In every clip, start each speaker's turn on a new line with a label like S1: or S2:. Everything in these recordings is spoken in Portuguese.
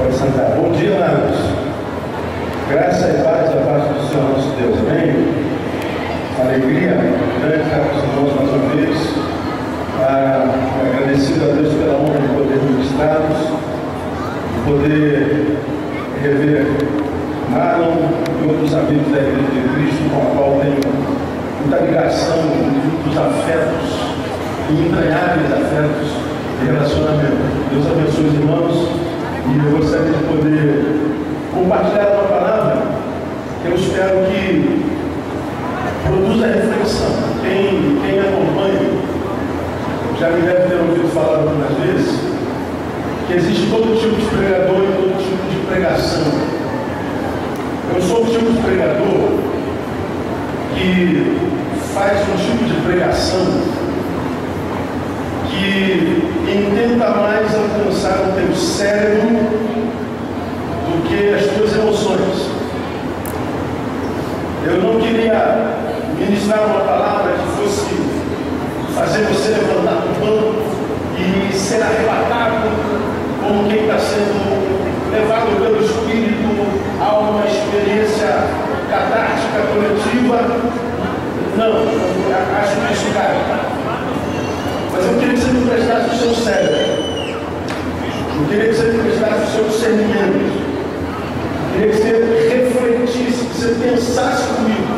S1: Pode sentar. Bom dia, amados. Graça e paz da parte do Senhor nosso Deus. Amém? Alegria grande estar com os irmãos mais uma vez. Agradecido a Deus pela honra de poder ministrá-los, de poder rever Marlon e outros amigos da Igreja de Cristo, com a qual tenho muita ligação, muitos afetos e entranháveis afetos de relacionamento. Deus abençoe os irmãos e eu gostaria de poder compartilhar uma palavra que eu espero que produza reflexão. Quem acompanha já me deve ter ouvido falar algumas vezes que existe todo tipo de pregador e todo tipo de pregação. Eu sou o tipo de pregador que faz um tipo de pregação que intenta mais alcançar o teu cérebro do que as tuas emoções. Eu não queria ministrar uma palavra que fosse fazer você levantar do banco e ser arrebatado como quem está sendo levado pelo Espírito a uma experiência catártica coletiva. Não, acho isso caro. Mas eu queria que você me prestasse o seu cérebro. Eu queria que você me prestasse o seu discernimento. Eu queria que você refletisse, que você pensasse comigo.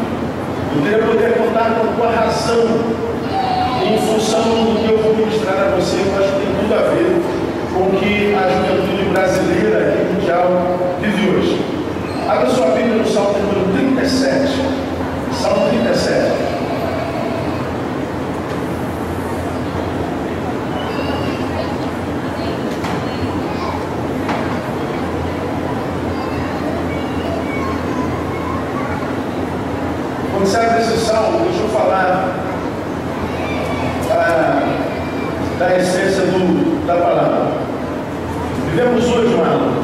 S1: Eu queria poder contar com a tua razão em função do que eu vou ministrar a você. Eu acho que tem tudo a ver com o que a juventude brasileira e mundial vive hoje. Abra sua Bíblia no Salmo número 37. Salmo 37. Quando você abre esse salmo, deixa eu falar da essência da palavra. Vivemos hoje, Marlon,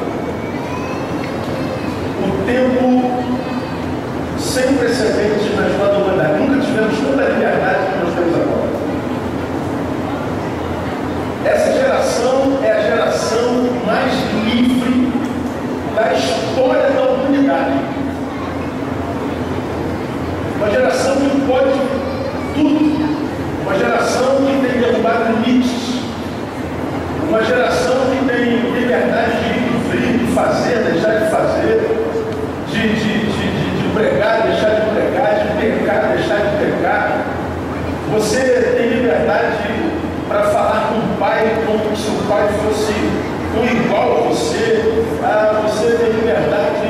S1: um tempo sem precedentes na história da humanidade. Nunca tivemos tanta liberdade que nós temos agora. Essa geração é a geração mais livre da história da humanidade. Uma geração que pode tudo. Uma geração que tem derrubado limites. Uma geração que tem liberdade de ir, de fazer, deixar de fazer, de pregar, deixar de pregar, de pecar, deixar de pecar. Você tem liberdade para falar com o pai como se o pai fosse um igual a você. Você tem liberdade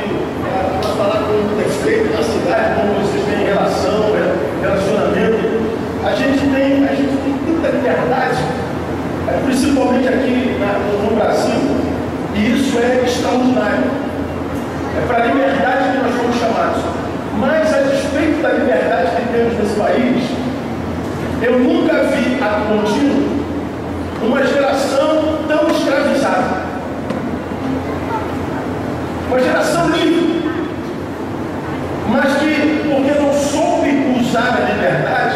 S1: para falar com o prefeito da cidade, como vocês têm relação, relacionamento. A gente tem muita liberdade, principalmente aqui no Brasil, e isso é extraordinário. É para a liberdade que nós fomos chamados. Mas, a despeito da liberdade que temos nesse país, eu nunca vi a contínuo uma geração tão escravizada. Uma geração livre, mas que, porque não soube usar a liberdade,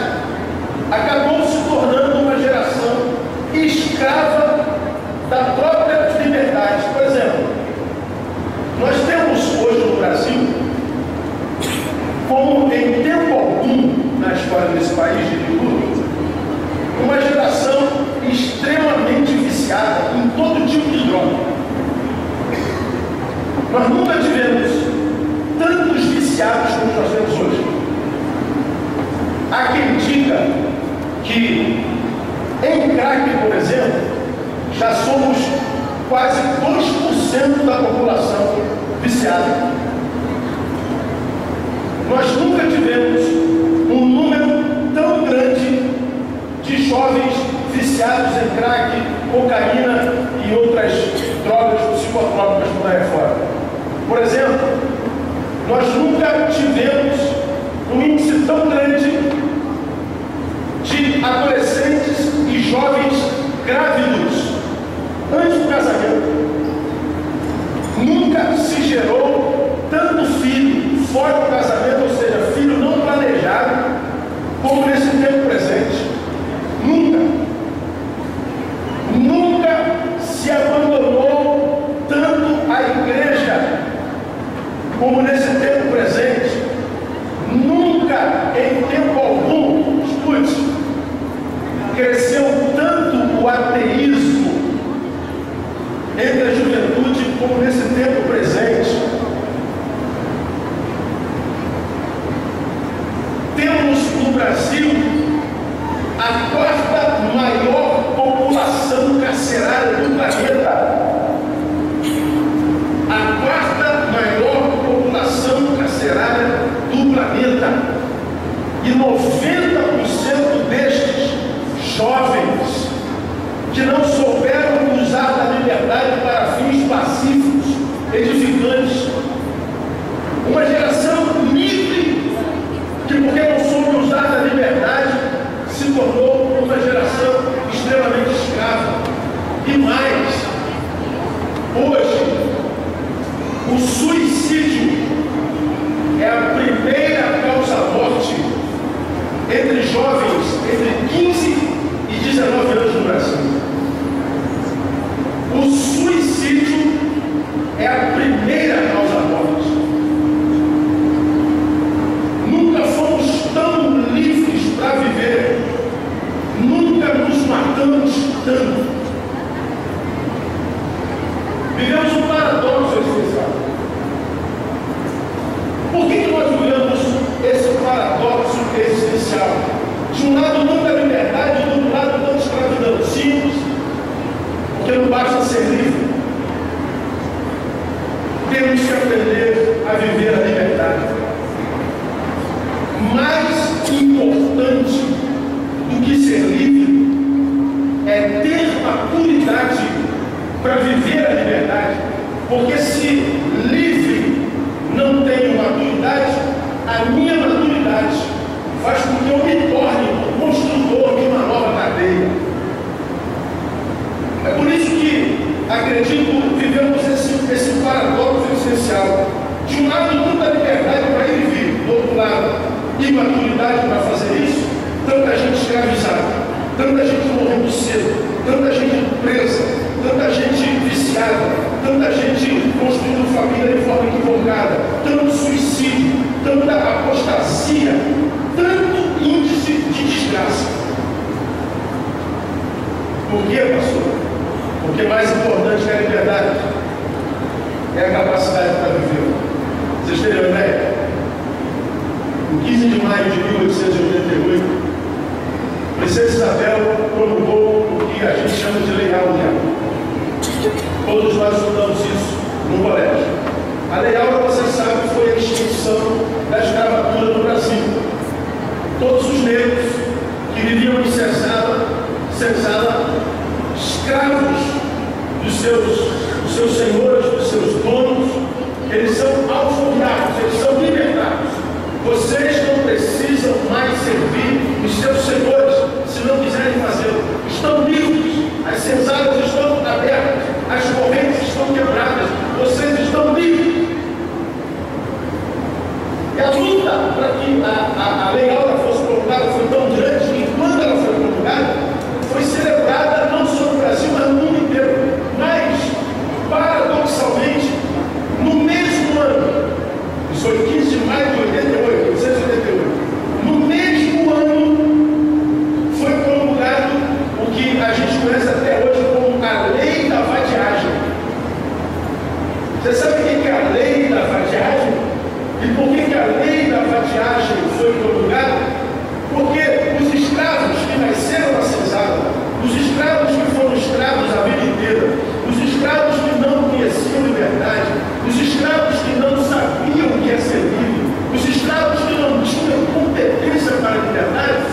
S1: acabou se tornando uma geração escrava da própria liberdade. Por exemplo, nós temos hoje no Brasil, como em tempo algum na história desse país de luta, uma geração extremamente viciada em todo tipo de droga. Nós nunca tivemos tantos viciados como nós temos hoje. Há quem diga que em crack, por exemplo, já somos quase 2% da população viciada. Nós nunca tivemos um número tão grande de jovens viciados em crack, cocaína e outras drogas psicotrópicas por aí fora. Por exemplo, nós nunca tivemos um índice tão grande de adolescentes e jovens grávidos antes do casamento. Nunca se gerou tanto filho fora do casamento, ou seja, filho não planejado, como nesse tempo presente. Nunca se abandonou tanto a carcerária do planeta. A quarta maior população carcerária do planeta. E 90% destes jovens que não souberam usar da liberdade para fins pacíficos, edificantes. Uma geração livre que, porque não soube usar da liberdade, se tornou uma geração extremamente escrava. E mais, hoje, o suicídio é a primeira causa-morte entre jovens entre 15 e 19 anos no Brasil. O suicídio é a primeira causa-morte. Nunca fomos tão livres para viver. Nunca nos matamos tanto. Vivemos um paradoxo existencial. Por que nós vivemos esse paradoxo existencial? De um lado, muita liberdade, do outro lado, tanta escravidão. Simples, porque não basta ser livre. Temos que aprender a viver a liberdade. Mais importante do que ser livre é ter maturidade para viver a liberdade. Porque se livre não tenho maturidade, a minha maturidade faz com que eu me torne um construtor de uma nova cadeia. É por isso que, acredito, vivemos esse paradoxo essencial. De um lado, muita liberdade para ir e vir. Do outro lado, imaturidade para fazer isso. Tanta gente escravizada, tanta gente morrendo cedo, tanta gente presa, tanta gente viciada, tanta gente construindo família de forma equivocada, tanto suicídio, tanta apostasia, tanto índice de desgraça. Por quê, pastor? Porque mais importante que a liberdade é a capacidade para viver. Vocês terem uma ideia? Em 15 de maio de 1888, Princesa Isabel promulgou o que a gente chama de Lei Áurea. Todos nós estudamos isso no colégio. A Lei Áurea, vocês sabem, foi a extinção da escravatura no Brasil. Todos os negros que viviam em senzala, escravos dos seus senhores, dos seus donos, eles são alforriados, eles são libertados. Vocês não precisam mais servir os seus senhores, se não quiserem fazê-lo. Estão livres, as senzalas estão abertas, as correntes estão quebradas, vocês estão livres. E a luta para que a Lei Áurea fosse promulgada foi tão grande que, quando ela foi promulgada, foi celebrada não só no Brasil, mas no mundo inteiro. Mas, paradoxalmente, no mesmo ano, isso foi 15 de maio de 1888, no mesmo ano foi promulgado o que a gente conhece até hoje como a Lei da Vadiagem. Você sabe o que é a Lei da Vadiagem? E por que a Lei da Vadiagem foi promulgada? Porque os escravos que nasceram na senzala, os escravos que foram escravos a vida inteira, os escravos que não conheciam liberdade, os escravos que não sabiam o que é ser livre, os escravos que não tinham competência para a liberdade,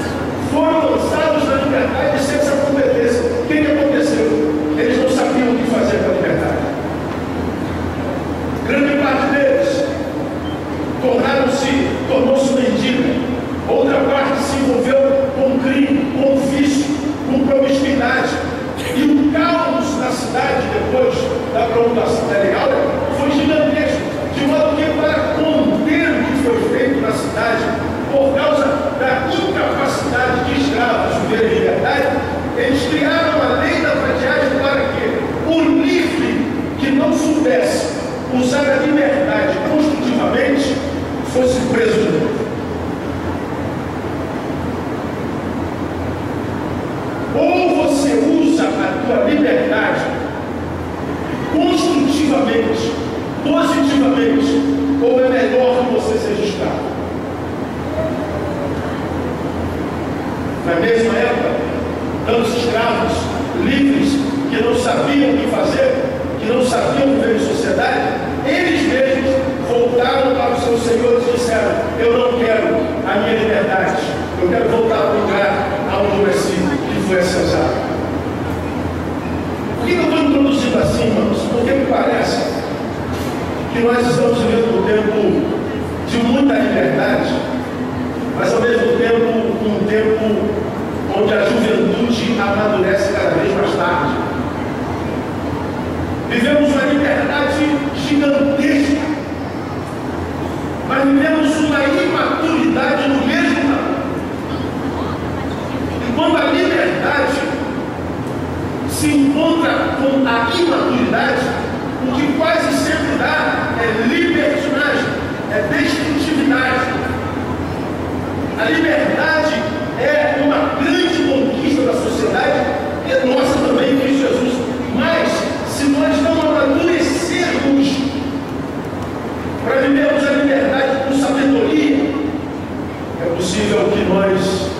S1: foram lançados na liberdade sem essa competência. O que aconteceu? Eles não sabiam o que fazer com a liberdade. Grande parte deles tornou-se mendiga. Outra parte se envolveu com crime, com vício, com promiscuidade. E o caos na cidade, depois da promulgação da Lei Áurea, foi gigantesco. De modo que, para conter o que foi feito na cidade, por causa da incapacidade de escravos viverem em liberdade, eles criaram a Lei da Vadiagem para que o livre que não soubesse usar a liberdade construtivamente fosse preso de novo. Ou você usa a tua liberdade construtivamente, positivamente, ou é melhor que você seja escravo. Na mesma época, tantos escravos livres que não sabiam o que fazer, que não sabiam viver em sociedade, eles mesmos voltaram para os seus senhores e disseram: eu não quero a minha liberdade, eu quero voltar ao lugar onde eu nasci, que foi a Cesar. Por que eu estou introduzindo assim, irmãos? Porque me parece que nós estamos vivendo um tempo de muita liberdade, mas ao mesmo tempo um tempo onde a juventude amadurece cada vez mais tarde. Vivemos uma liberdade gigantesca, mas vivemos uma imaturidade no mesmo tempo. E quando a liberdade se encontra com a imaturidade, o que quase sempre dá é libertinagem, é destrutividade. A liberdade é uma grande conquista da sociedade, e é nossa também, em Cristo Jesus. Mas, se nós não amadurecermos para vivermos a liberdade com sabedoria, é possível que nós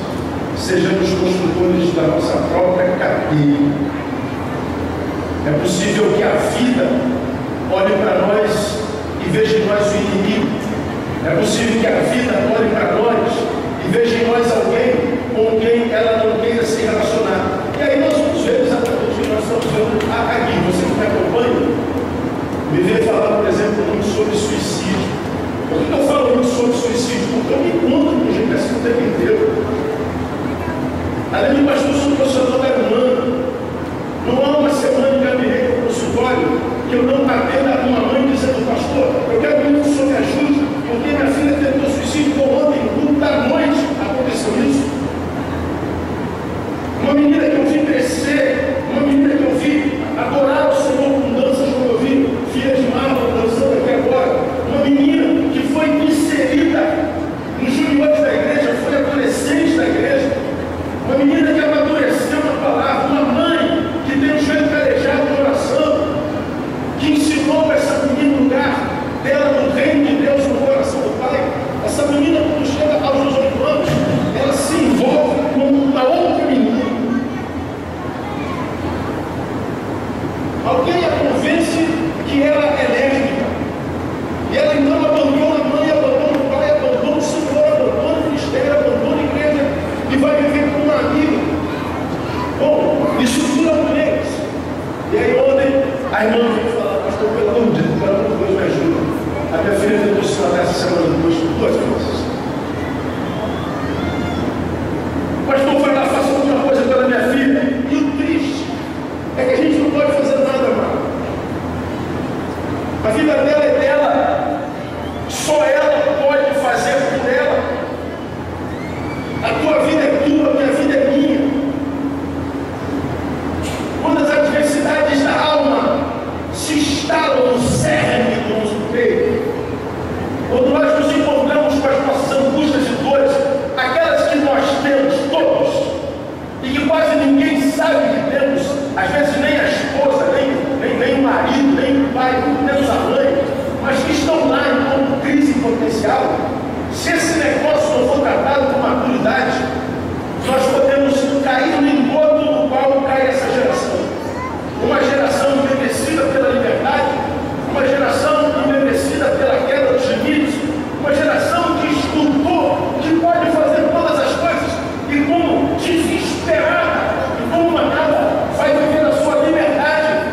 S1: sejamos construtores da nossa própria cadeia. É possível que a vida olhe para nós e veja em nós o inimigo. É possível que a vida olhe para nós e veja em nós alguém com quem ela não queira se relacionar. E aí nós vamos ver exatamente o que nós estamos vendo aqui. Você que me acompanha, me vê falar, por exemplo, muito sobre suicídio. Por que eu falo muito sobre suicídio? Porque eu me encontro com gente assim o tempo inteiro. Além de pastor, sou profissional da humana. Não há uma semana que eu virei para o consultório que eu não atenda uma mãe dizendo: pastor, eu quero muito que o senhor me ajude, porque minha filha tentou suicídio ontem, no culto da noite, aconteceu isso. Uma menina que eu vi crescer, uma menina que eu vi adorar o Senhor com danças, como eu vi filha de Marlon dançando aqui agora. Uma menina que foi inserida nos juniores da igreja, foi adolescente da igreja. Uma menina que amadureceu na palavra, uma mãe que tem o joelho calejado de oração, que ensinou essa menina o lugar dela no reino de Deus, no coração do Pai. Essa menina, quando chega aos 18 anos, ela se envolve com uma outra menina. Alguém a convence que ela é lésbica. E ela então abandona a mãe, abandona o pai, abandona o Senhor, abandona o ministério, abandona a igreja e vai viver com uma amiga. Bom, isso dura por eles. E aí ontem a irmã veio falar: pastor, pelo amor de Deus, me ajuda. A minha filha tentou se matar essa semana duas vezes. O pastor foi lá, faça alguma coisa pela minha filha. E o triste é que a gente não pode fazer nada, mano. A vida dela é dela. Só ela pode fazer por ela. A tua vida é tua, a minha vida é minha. Quando as adversidades da alma se instalam no cerne do nosso peito, quando nós nos encontramos com as nossas angústias e dores, aquelas que nós temos todos, e que quase ninguém sabe que temos, às vezes nem a esposa, nem o marido, nem o pai, nem a mãe, mas que estão lá enquanto crise potencial. Se esse negócio não for tratado com maturidade, nós podemos cair no engodo no qual cai essa geração. Uma geração embebecida pela liberdade, uma geração embebecida pela queda dos limites, uma geração que estudou, que pode fazer todas as coisas, e como desesperada, e como uma nada, vai viver a sua liberdade,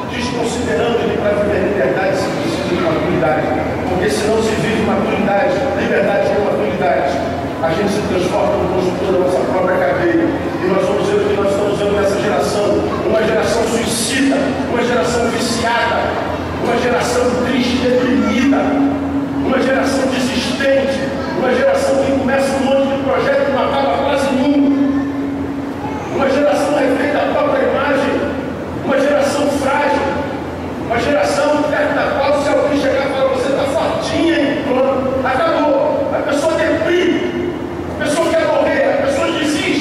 S1: desconsiderando que para viver liberdade se precisa de maturidade, porque se não se vive maturidade, liberdade com maturidade, a gente se transforma no construtor da nossa própria cadeia. E nós vamos ver o que nós estamos vendo nessa geração. Uma geração suicida, uma geração viciada, uma geração triste, deprimida, uma geração desistente, uma geração que começa um monte de projeto e não acaba quase nenhum. Uma geração refém da própria imagem, uma geração frágil, uma geração perto da qual, se alguém chegar e falar: você está fortinha, hein? Pronto, acabou. A pessoa deprime. A pessoa quer morrer, a pessoa desiste.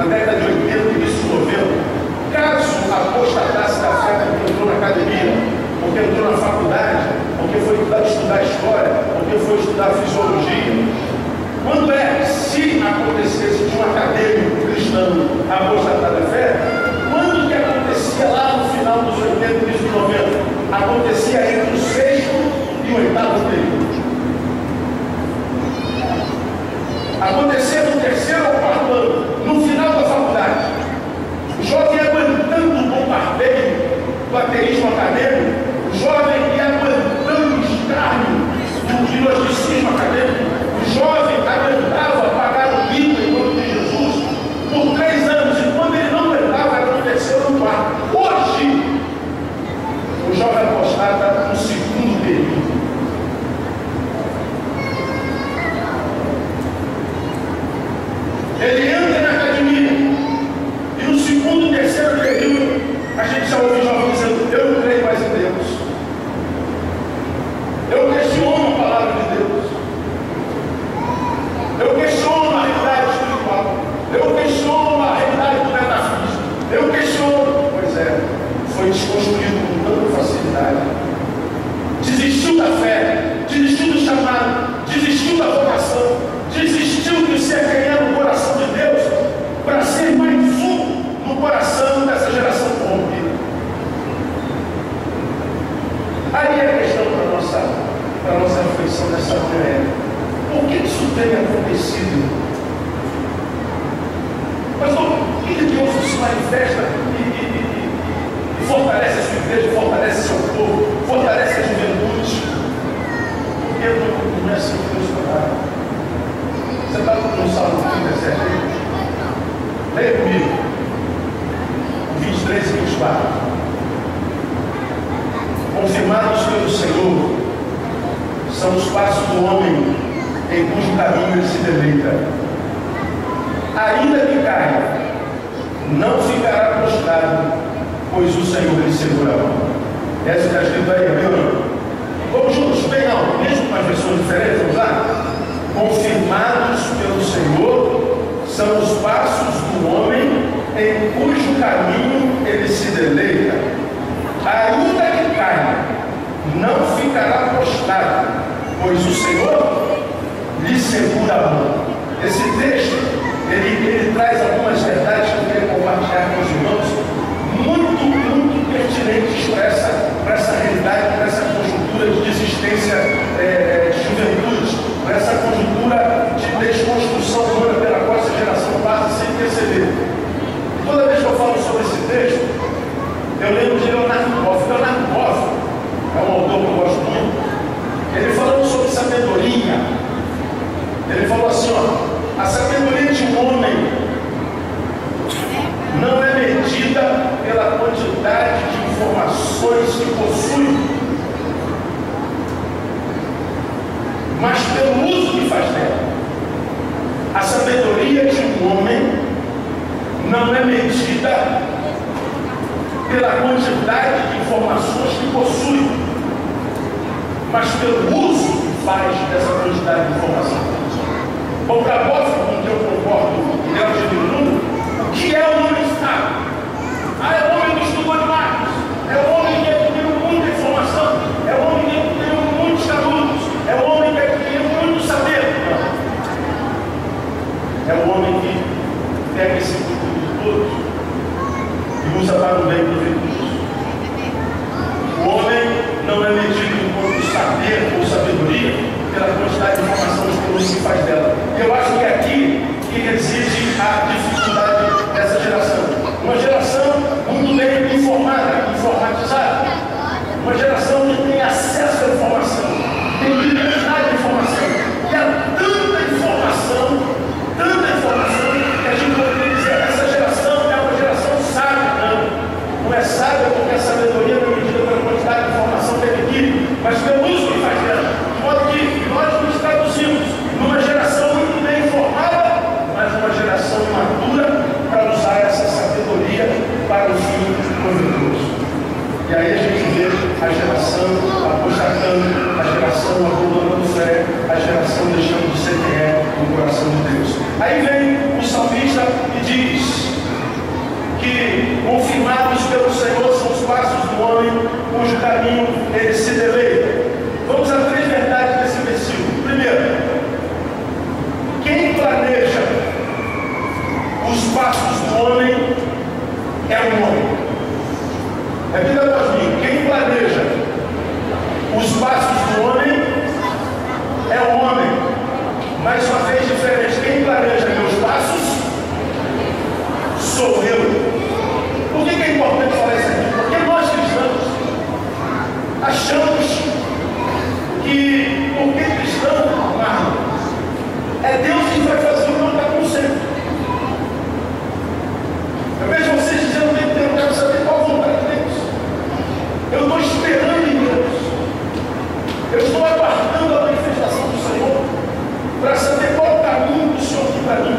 S1: na década de 80, início de 90, caso apostatasse da fé porque entrou na academia, porque entrou na faculdade, porque foi estudar história, porque foi estudar fisiologia, se acontecesse de um acadêmico cristão apostatar da fé, quando que acontecia lá no final dos 80 e início de 90? Acontecia entre o sexto e o oitavo período. Acontecia no terceiro ou quarto ano, no final da faculdade. O jovem aguentando o bombardeio do ateísmo acadêmico, o jovem ia aguentando o escárnio do gnosticismo acadêmico, o jovem aguentava pagar o mico em nome de Jesus por 3 anos, e quando ele não aguentava, era no terceiro ou no quarto. Hoje, o jovem apostata no segundo período. Ele entra na academia e no segundo, terceiro período a gente já ouve jovem dizendo: eu não creio mais em Deus, eu questiono a palavra de Deus, eu questiono a realidade espiritual, eu questiono a realidade do metafísico, eu questiono. Pois é, foi desconstruído com tanta facilidade, desistiu da fé, desistiu do chamado, desistiu da vocação, desistiu de ser quem era no coração de Deus, para ser mais um no coração dessa geração corrompida. Aí a questão para a nossa reflexão dessa manhã é: por que isso tem acontecido? Pastor, por que Deus se manifesta e fortalece a sua igreja, fortalece seu povo, fortalece a juventude? Porque não é assim que Deus trabalha. Você está no Salmo 37? Leia comigo. 23 e 24. Confirmados pelo Senhor são os passos do homem em cujo caminho ele se deleita. Ainda que caia, não ficará prostrado, pois o Senhor lhe segura a mão. Essa está escrito aí, viu? Vamos juntos, bem alto, mesmo com as versões diferentes, vamos lá? Confirmados pelo Senhor são os passos do homem em cujo caminho ele se deleita. Ainda que caia, não ficará prostrado, pois o Senhor lhe segura a mão. Esse texto, ele traz algumas verdades que eu quero compartilhar com os irmãos, muito pertinentes para essa realidade, para essa conjuntura de desistência de juventude, para essa conjuntura de desconstrução humana pela qual essa geração passa sem perceber. Toda vez que eu falo sobre esse texto, eu lembro de Leonardo Boff. Leonardo Boff é um autor que eu gosto muito. Ele falando sobre sabedoria, ele falou assim: ó, a sabedoria de um homem não é medida pela quantidade de informações que possui, mas pelo uso que faz dela. A sabedoria de um homem não é medida pela quantidade de informações que possui, mas pelo uso que faz dessa quantidade de informação. Bom, para Boff, com que eu concordo e é o de o que é o homem sábio? É o homem que estudou demais, é o homem que adquiriu muita informação, é o homem que adquiriu muitos canudos, é o homem que adquiriu muito saber. Não. É o homem que pega esse grupo de todos e usa para o bem dos recursos. O homem não é medido enquanto saber ou sabedoria pela quantidade de informações que o homem faz dela. Eu acho que é aqui que reside a dificuldade dessa geração. Uma geração muito bem informada, informatizada. Uma geração que tem acesso à informação, tem liberdade de informação. E há tanta informação, que a gente poderia dizer: essa geração é uma geração sábia. Não é sábia porque a sabedoria não é medida pela quantidade de informação que adquire, mas pelo uso que faz dela. De modo que nós nos traduzimos numa geração passos do homem é o homem. Repita após mim: quem planeja os passos do homem é o homem. Mais uma vez diferente: quem planeja meus passos sou eu. Por que é importante falar isso aqui? Porque nós cristãos achamos que, porque cristão, amado, é Deus que vai fazer o que não está acontecendo. Eu vejo vocês dizendo o tempo inteiro: eu quero saber qual a vontade de Deus. Eu estou esperando em Deus. Eu estou aguardando a manifestação do Senhor para saber qual o caminho do Senhor aqui para mim.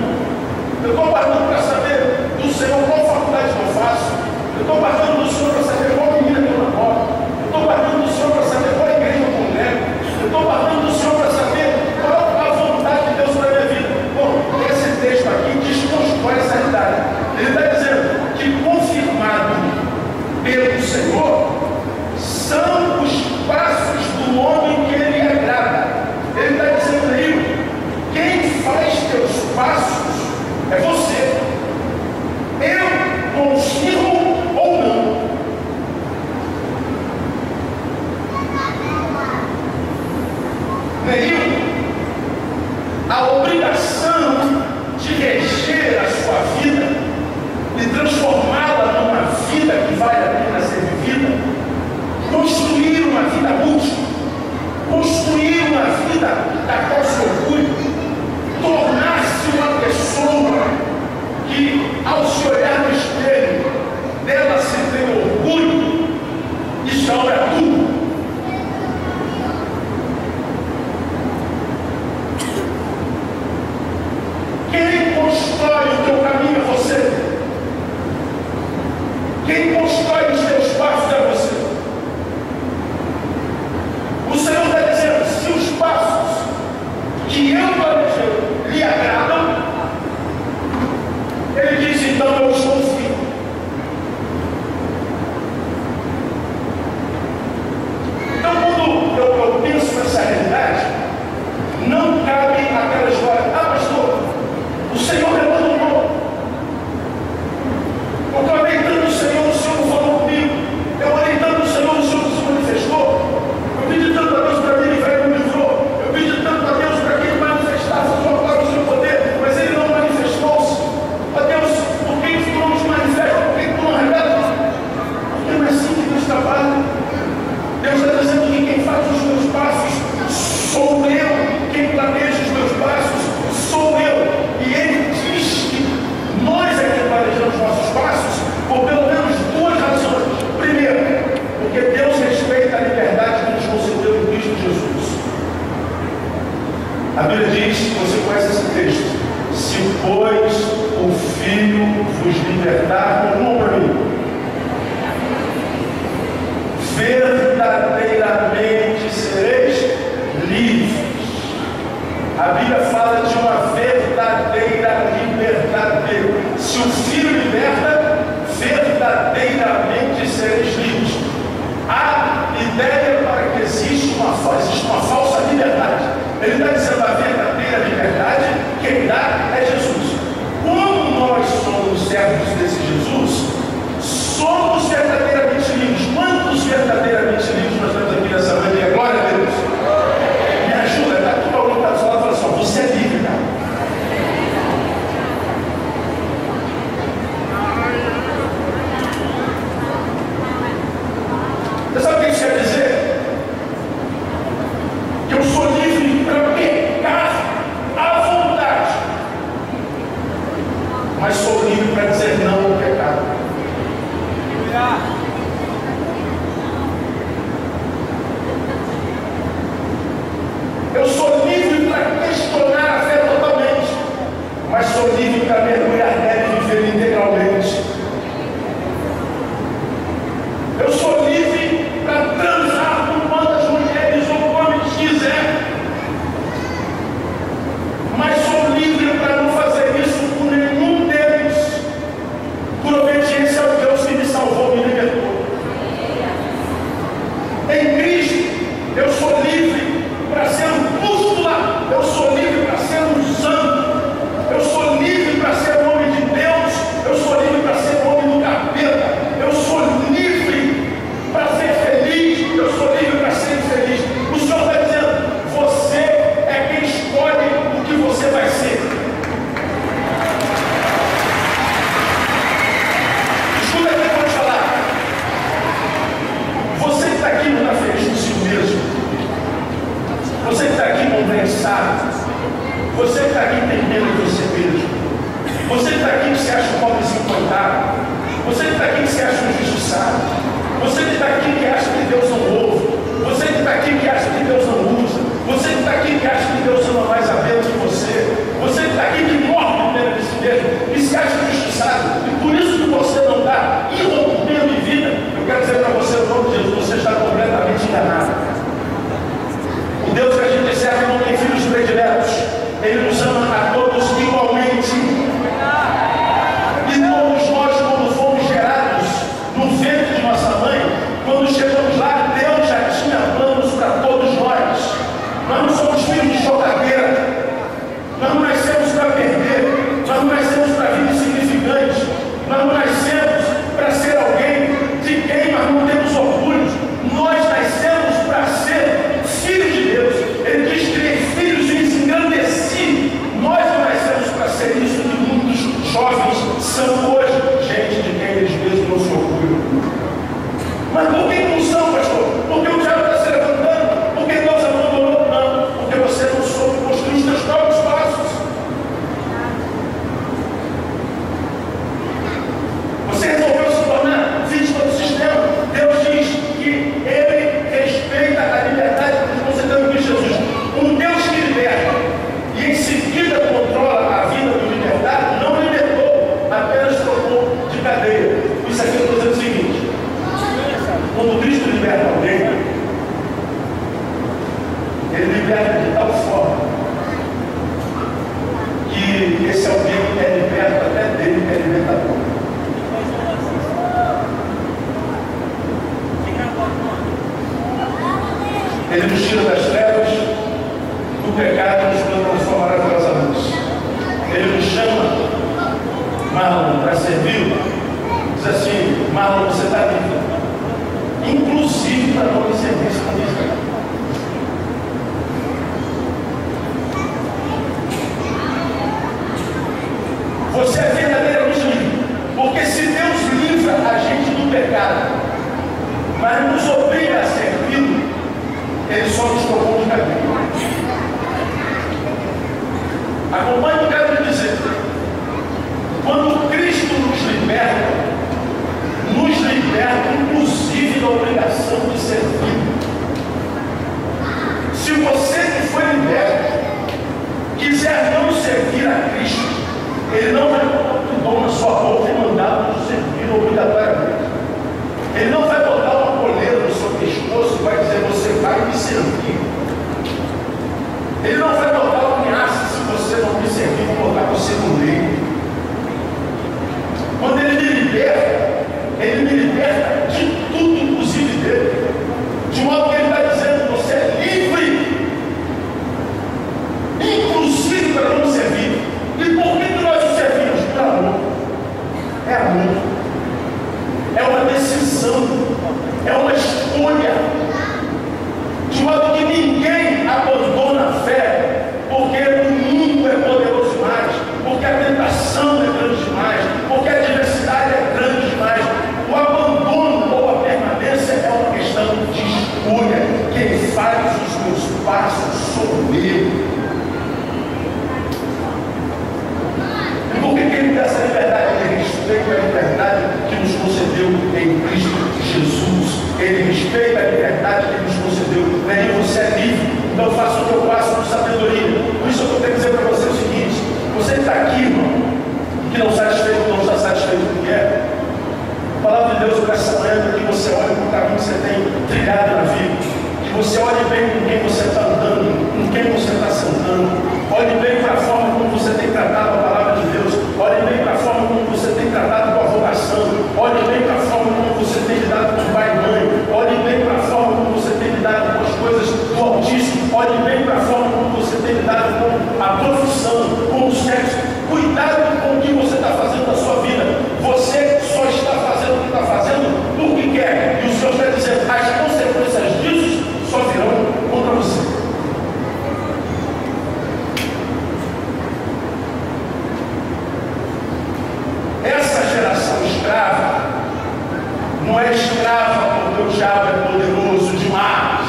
S1: Eu estou aguardando para saber do Senhor qual faculdade que eu faço. Eu estou aguardando do Senhor para saber qual menina que eu namoro. Eu estou aguardando do Senhor para saber qual igreja eu congrego. Eu estou aguardando do Senhor para saber qual a vontade de Deus para a minha vida. Bom, esse texto aqui desconstrói essa realidade. Ele está dizendo que, confirmado pelo Senhor, são os passos do homem que ele agrada. Ele está dizendo aí: quem faz teus passos é você. Eu confirmo ou não. Neil, a obrigação de reger a sua vida e transformá-la numa vida que vale a pena ser vivida, construir uma vida útil, construir uma vida da qual se orgulhe, tornar-se uma pessoa que, ao se olhar no espelho, dela se tem orgulho, isso é obra tua. Quem constrói o teu caminho é você. Quem constrói os teus passos é você. O Senhor está dizendo: se os passos que eu planejei lhe agradam, Ele diz: então eu os confio. Então, quando eu penso nessa realidade, não cabe aquela história: ah, pastor, o Senhor me abandonou. Eu clamei tanto o Senhor não falou comigo. Eu orei tanto o Senhor não se manifestou. Eu pedi tanto a Deus para me livrar e não me livrou. Eu pedi tanto a Deus para que Ele manifestasse a sua glória e o seu poder, mas Ele não manifestou-se. Ó Deus, por que tu não te manifesta? Por que tu não revela? Porque não é assim que Deus trabalha. Deus está dizendo que quem faz os meus passos sou eu. Quem planeja os meus passos sou eu. E Ele diz que nós é que planejamos os nossos passos por pelo menos duas razões. Primeiro, porque Deus respeita a liberdade que nos concedeu em Cristo Jesus. A Bíblia diz, você conhece esse texto: se pois o Filho vos libertar, como para mim, verdadeiramente sereis livres. A Bíblia fala de uma verdadeira liberdade. Se o Filho liberta, verdadeiramente sereis livres. A ideia para que existe uma falsa liberdade. Ele está dizendo: a verdadeira liberdade, quem dá é Jesus. Como nós somos servos desse Jesus, somos verdadeiramente livres. Quantos verdadeiramente livres nós temos aqui nessa manhã? Glória a Deus. Me ajuda, está tudo alguém está falando, fala só: você é livre, cara. Você sabe o que isso quer dizer? Que eu sou livre para pecar à vontade, mas sou livre para dizer não ao pecado. Eu sou livre para questionar a fé totalmente, mas sou livre para mergulhar nela e viver integralmente. Eu sou livre para transar com quantas mulheres ou homens quiser, mas sou livre para não fazer isso com nenhum deles, por obediência ao Deus que me salvou, me libertou. Em Cristo, eu sou livre para ser um apóstolo, eu sou livre para ser um santo, eu sou livre para ser um mesmo, e se acha injustiçado, e por isso que você não está irrompendo em vida, eu quero dizer para você, no nome de Jesus, você está completamente enganado. O Deus que a gente serve não tem filhos prediletos, Ele nos ama a todos igualmente. E todos nós, quando fomos gerados no ventre de nossa mãe, quando chegamos lá, Deus já tinha planos para todos nós. Nós não somos filhos de chocadeira, nós não nascemos para perder, nós não nascemos para vida insignificante, nós não nascemos para ser alguém de quem nós não temos orgulho, nós nascemos para ser filhos de Deus. Ele diz: criei filhos e os engrandeci. Nós não nascemos para ser isso que muitos jovens são hoje, gente de quem eles mesmos não se orgulham. Mas por que não são, pastor? Porque o diabo está se levantando, porque Deus abandonou? Não, porque você não soube construir os seus próprios passos. Você resolveu se tornar vítima do sistema. Deus diz que Ele respeita a liberdade que você tem em Cristo Jesus. Um Deus que liberta e em seguida controla a vida do libertado, não libertou, apenas trocou de cadeia. Isso aqui eu estou dizendo o seguinte: quando Cristo liberta alguém, Ele liberta de tal forma que esse alguém é liberto até dele, que é libertador. Ele nos tira das trevas, do pecado, e nos transforma maravilhosa luz. Ele nos chama, Marlon, para servi-lo. Diz assim: Marlon, você está livre, inclusive para não me servir esse condição. Você é verdadeiramente livre, porque se Deus livra a gente do pecado, mas nos obriga a servi-lo, Ele só nos propõe de caminho. Acompanhe o que eu quero lhe dizer. Quando Cristo nos liberta inclusive da obrigação de servir. Se você que foi liberto quiser não servir a Cristo, Ele não vai botar o dom na sua boca e mandá-lo servir obrigatoriamente. Ele não vai botar uma coleira no seu pescoço e vai dizer: você vai me servir. Ele não vai botar uma ameaça: se você não me servir, vou botar você no meio. Quando Ele me liberta de tudo, inclusive dele. De modo que Ele está dizendo: você é livre, inclusive para não servir. E por que nós o servimos? Por amor. É amor. É uma decisão. É uma escolha. De modo que ninguém abandona a fé, porque o mundo é poderoso demais, porque a tentação é grande demais, porque a diversidade é grande demais. O abandono ou a permanência é uma questão de escolha. Quem faz os meus passos sou eu. E por que Ele dá essa liberdade? Ele respeita a liberdade que nos concedeu em Cristo Jesus. Ele respeita a liberdade que nos concedeu. Daí você é livre. Então faça o que eu faço com sabedoria. Por isso eu tenho que dizer para você o seguinte: você está aqui, irmão, que não está satisfeito com o que é. A palavra de Deus nessa manhã para que você olhe para o caminho que você tem trilhado na vida, que você olhe bem com quem você está andando, com quem você está sentando, olhe bem para a forma como você tem tratado a palavra de Deus, olhe bem para a forma como você tem tratado com a vocação, olhe bem para a forma como você tem lidado com o pai e mãe, olhe bem para a forma como você tem lidado com as coisas do Altíssimo, olhe bem para a forma como você tem lidado com a profissão, com o sexo. Cuidado com o que você está fazendo na sua vida. Você só está fazendo o que está fazendo porque quer. E o Senhor vai dizer: as consequências disso só virão contra você. Essa geração escrava não é escrava porque o diabo é poderoso demais.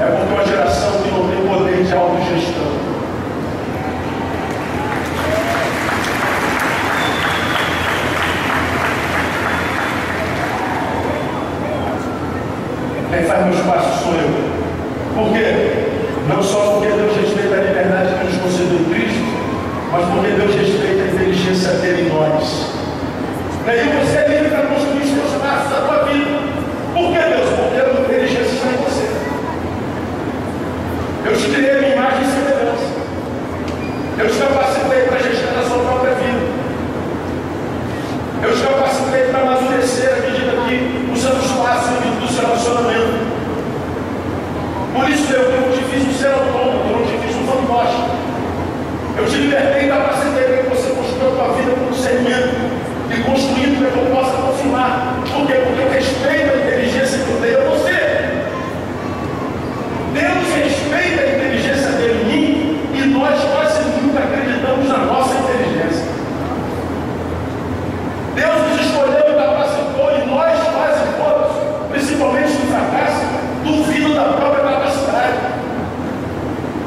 S1: É porque é uma geração que não tem poder de autogestão. Quem faz meus passos sou eu. Por quê? Não só porque Deus respeita a liberdade que nos concedeu em Cristo, mas porque Deus respeita a inteligência dele em nós. Daí você é livre para construir os seus passos da tua vida. Por que, Deus? Porque a inteligência está em você. Eu te criei a minha imagem e semelhança. Eu te capacitei para gestionar a sua própria vida. Eu te capacitei para amadurecer à medida que os anos passam do seu relacionamento. Por isso eu não te fiz um ser autônomo, eu não te fiz um fantoche. Eu te libertei e capacitei para que você construa a tua vida com discernimento e construindo para que eu possa confirmar. Por quê? Porque eu respeito a inteligência que eu dei a você. Deus respeita a inteligência dele em mim e nós quase nunca acreditamos na nossa inteligência. Deus nos escolheu e capacitou e nós quase todos, principalmente no fracasso, duvidam da própria capacidade.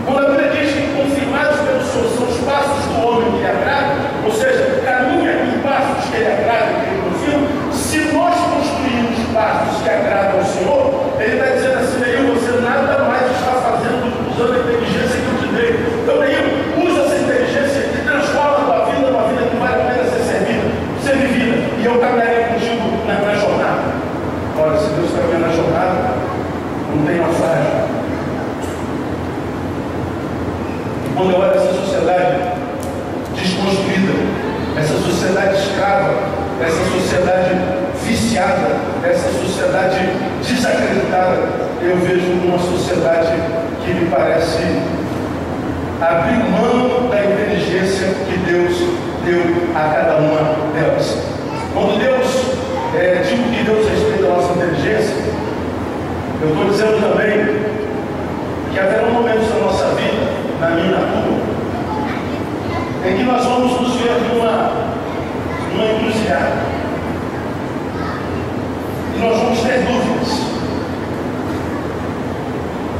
S1: Quando a Bíblia diz que confirmados pelo Senhor são os passos do homem que lhe agrada, ou seja, caminha em passos que ele agrada, que ele confirma, se nós construirmos passos que agradam ao Senhor, ele está dizendo assim, Neil, você nada mais está fazendo usando a inteligência que eu te dei. Então, Neil, usa essa inteligência e transforma a tua vida numa vida que vale a pena ser vivida. E eu caminharei contigo na jornada. Olha, se Deus caminha na jornada, não tem naufrágio. Quando eu olho essa sociedade desconstruída, essa sociedade escrava, essa sociedade viciada, essa sociedade desacreditada, eu vejo uma sociedade que me parece abrir mão da inteligência que Deus deu a cada uma delas. Quando digo que Deus respeita a nossa inteligência, eu estou dizendo também que haverá momentos da nossa vida, na minha e na tua, em que nós vamos nos ver numa encruzilhada. E nós vamos ter dúvidas.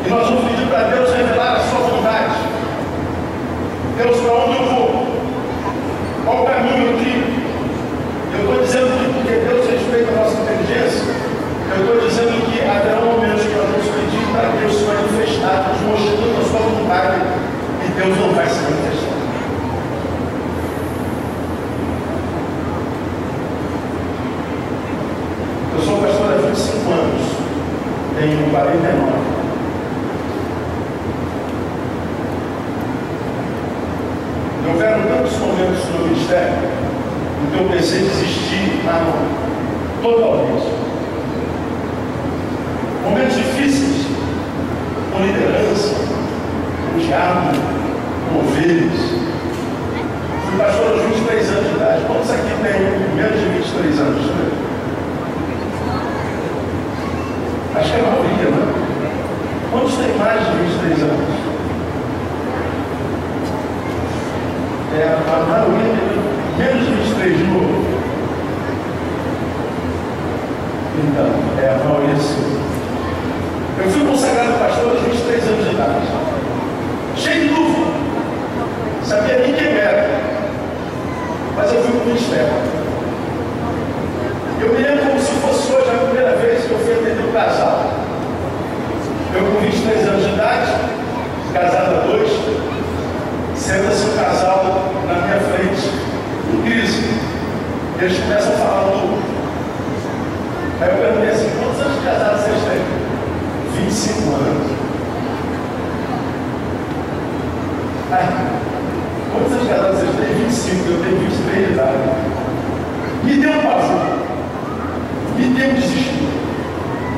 S1: E nós vamos pedir para Deus revelar a sua vontade. Deus, para onde eu vou? Qual o caminho eu trilho? Eu estou dizendo que porque Deus respeita a nossa inteligência, eu estou dizendo que haverá momentos que nós vamos pedir para Deus se manifestar, nos mostrando a sua vontade, e Deus não vai se manifestar. Eu sou pastor há 25 anos, tenho 49. E houveram tantos momentos no ministério em que eu pensei em desistir, totalmente. Momentos difíceis, com liderança, com diálogo, com ovelhas. Fui pastor aos 23 anos de idade. Quantos aqui têm menos de 23 anos? Né? Acho que é a maioria, né? Quantos têm mais de 23 anos? A maioria tem menos de 23 de novo. Então, a maioria sim. Eu fui consagrado pastor aos 23 anos de idade. Cheio de dúvida. Sabia nem quem era. Mas eu fui para o ministério. Eu me lembro como se fosse hoje a primeira vez que eu fui atender um casal. Eu com 23 anos de idade, casado a 2, senta-se um casal na minha frente, em crise. Eles começam a falar tudo. Aí eu perguntei assim, quantos anos de casado vocês têm? 25 anos. Quantos anos de casado vocês têm? 25, eu tenho 23 de idade. Me deu um pavor. Me deu um desespero.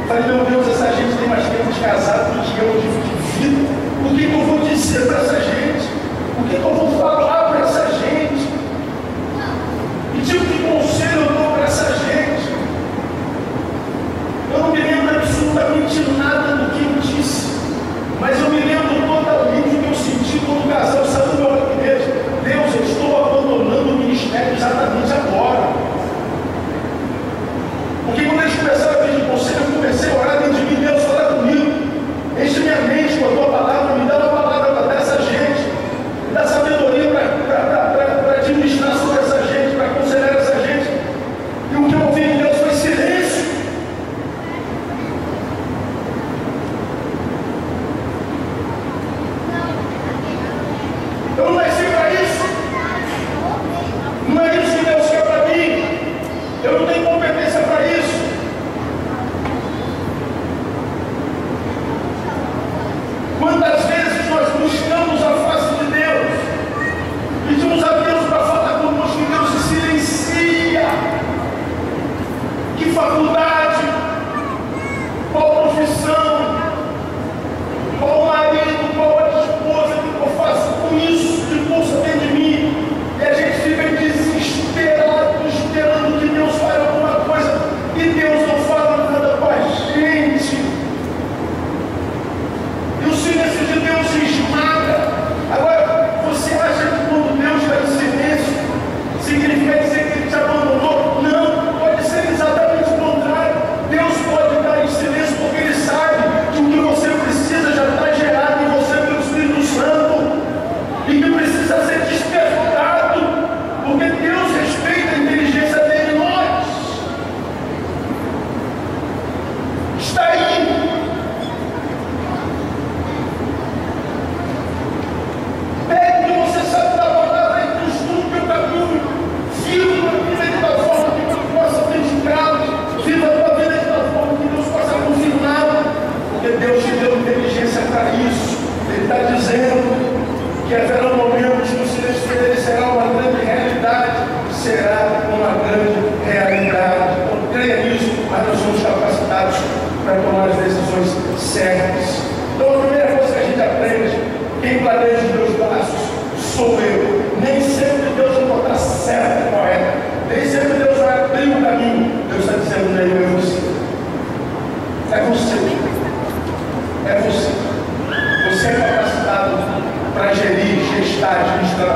S1: Falei, meu Deus, essa gente tem mais tempo de casado do que eu de vida. O que eu vou dizer para essa gente? O que eu vou falar para essa gente? Que tipo de conselho eu dou para essa gente? Eu não me lembro absolutamente nada do que eu disse, mas eu me lembro totalmente do que eu senti quando o casal saiu do meu igreja. Deus, eu estou abandonando o ministério exatamente agora. Porque quando eles começaram a pedir conselho, eu comecei a orar dentro de mim. Deus, fala comigo. Enche minha mente com a tua palavra, me dá uma palavra para dar essa gente, me dá sabedoria para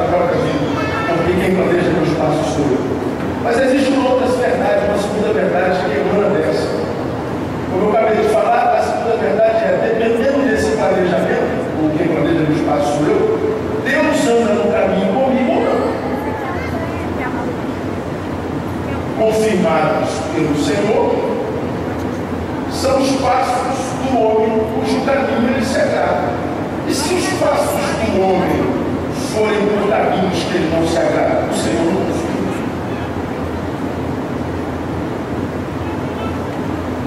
S1: própria vida, porque quem planeja meus passos sou eu. Mas existe uma outra verdade, uma segunda verdade que emana dessa. Como eu acabei de falar, a segunda verdade é, dependendo desse planejamento, ou quem planeja meus passos sou eu, Deus anda no caminho comigo ou não. Confirmados pelo Senhor, são os passos do homem cujo caminho ele se agrada. E se os passos do homem forem por caminhos que ele não se agrada, o Senhor não confirma.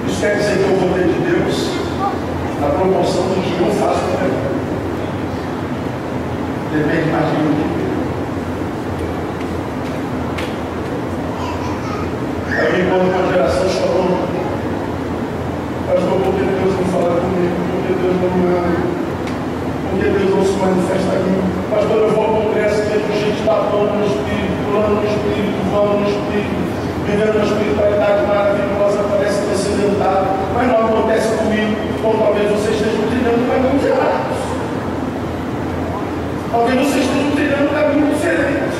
S1: Isso quer dizer que eu vou ter de Deus na proporção do que eu faço para ele. Depende mais de mim. Aí eu encontro uma geração chorando. Pastor, por que Deus não fala comigo? Por que Deus não me ama? Por que Deus não se manifesta em mim? Pastor, eu vou ao congresso e vejo gente babando no Espírito, pulando no Espírito, voando no Espírito, vivendo uma espiritualidade maravilhosa, parece transcendental, mas não acontece comigo, ou talvez vocês estejam trilhando caminhos errados. Talvez vocês estejam trilhando caminhos diferentes.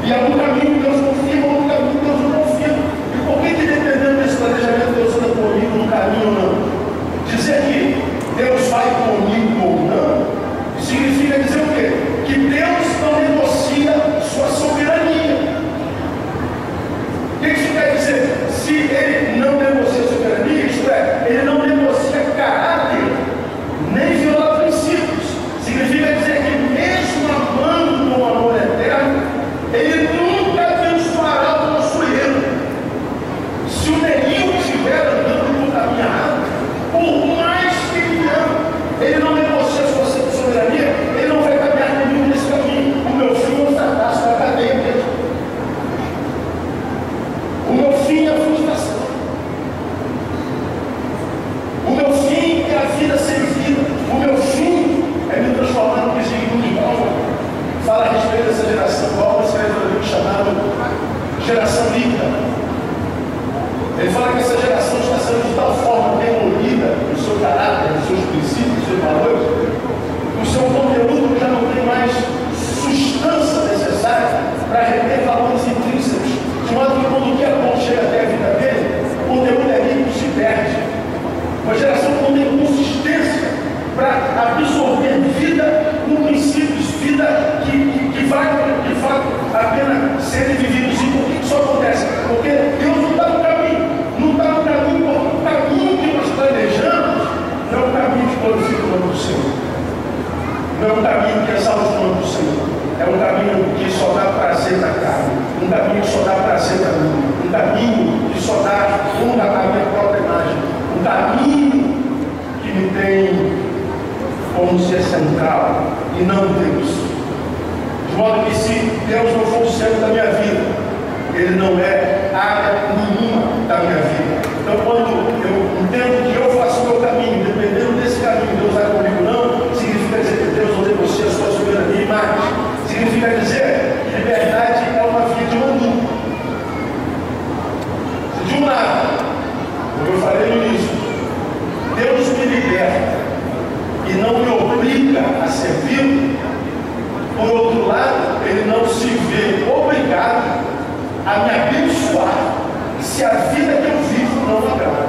S1: E algum caminho Deus confirma, algum caminho Deus não confirma. E por que dependendo desse planejamento Deus anda comigo no caminho ou não? Dizer que Deus vai comigo ou não, significa dizer o quê? Que Deus não negocia sua soberania. O que isso quer dizer? Se Ele não negocia soberania, isto é, Ele não negocia caráter, nem viola princípios. Significa dizer que mesmo amando com amor eterno, Ele nunca abençoará o nosso erro. Se o neguinho estiver andando por caminho errado, por mais que ele ama, ele não negocia sua soberania, ele não vai caminhar comigo nesse caminho. O meu fim é o fracasso da cadeia mesmo. O meu fim é a frustração. O meu fim é a vida sem vida. O meu fim é me transformar no desígnio de Paulo. Fala a respeito dessa geração. Paulo escreve um livro chamado Geração Líquida. Ele fala que essa geração está sendo de tal forma demolida no seu caráter, nos seus princípios, nos seus valores, que o seu conteúdo já não tem mais substância necessária para reter valores intrínsecos, de modo que quando o que é bom chega até a vida dele, o conteúdo é rico e se perde. Uma geração que não tem consistência para absorver vida com princípios, vida que vai, de fato, a pena serem vividos. E por que isso acontece? Porque Deus não está no caminho. Não está no caminho, porque o caminho que nós planejamos não é o caminho que glorifica o nome do Senhor. Não é um caminho que exalta o nome do Senhor. É um caminho que só dá prazer na carne. Um caminho que só dá prazer para mim. Um caminho que só dá honra à minha própria imagem. Um caminho que me tem como ser central e não Deus. De modo que se Deus não for o centro da minha vida, Ele não é área nenhuma da minha vida. Então, quando eu entendo que eu faço o meu caminho, dependendo desse caminho, Deus vai comigo não, significa dizer que Deus não negocia a sua soberania e mais. Significa dizer que liberdade é uma via de mando. Se de um lado, como eu falei no início, Deus me liberta e não me obriga a servir, por outro lado, Ele não se vê obrigado a me abençoar se a vida que eu vivo não agrada.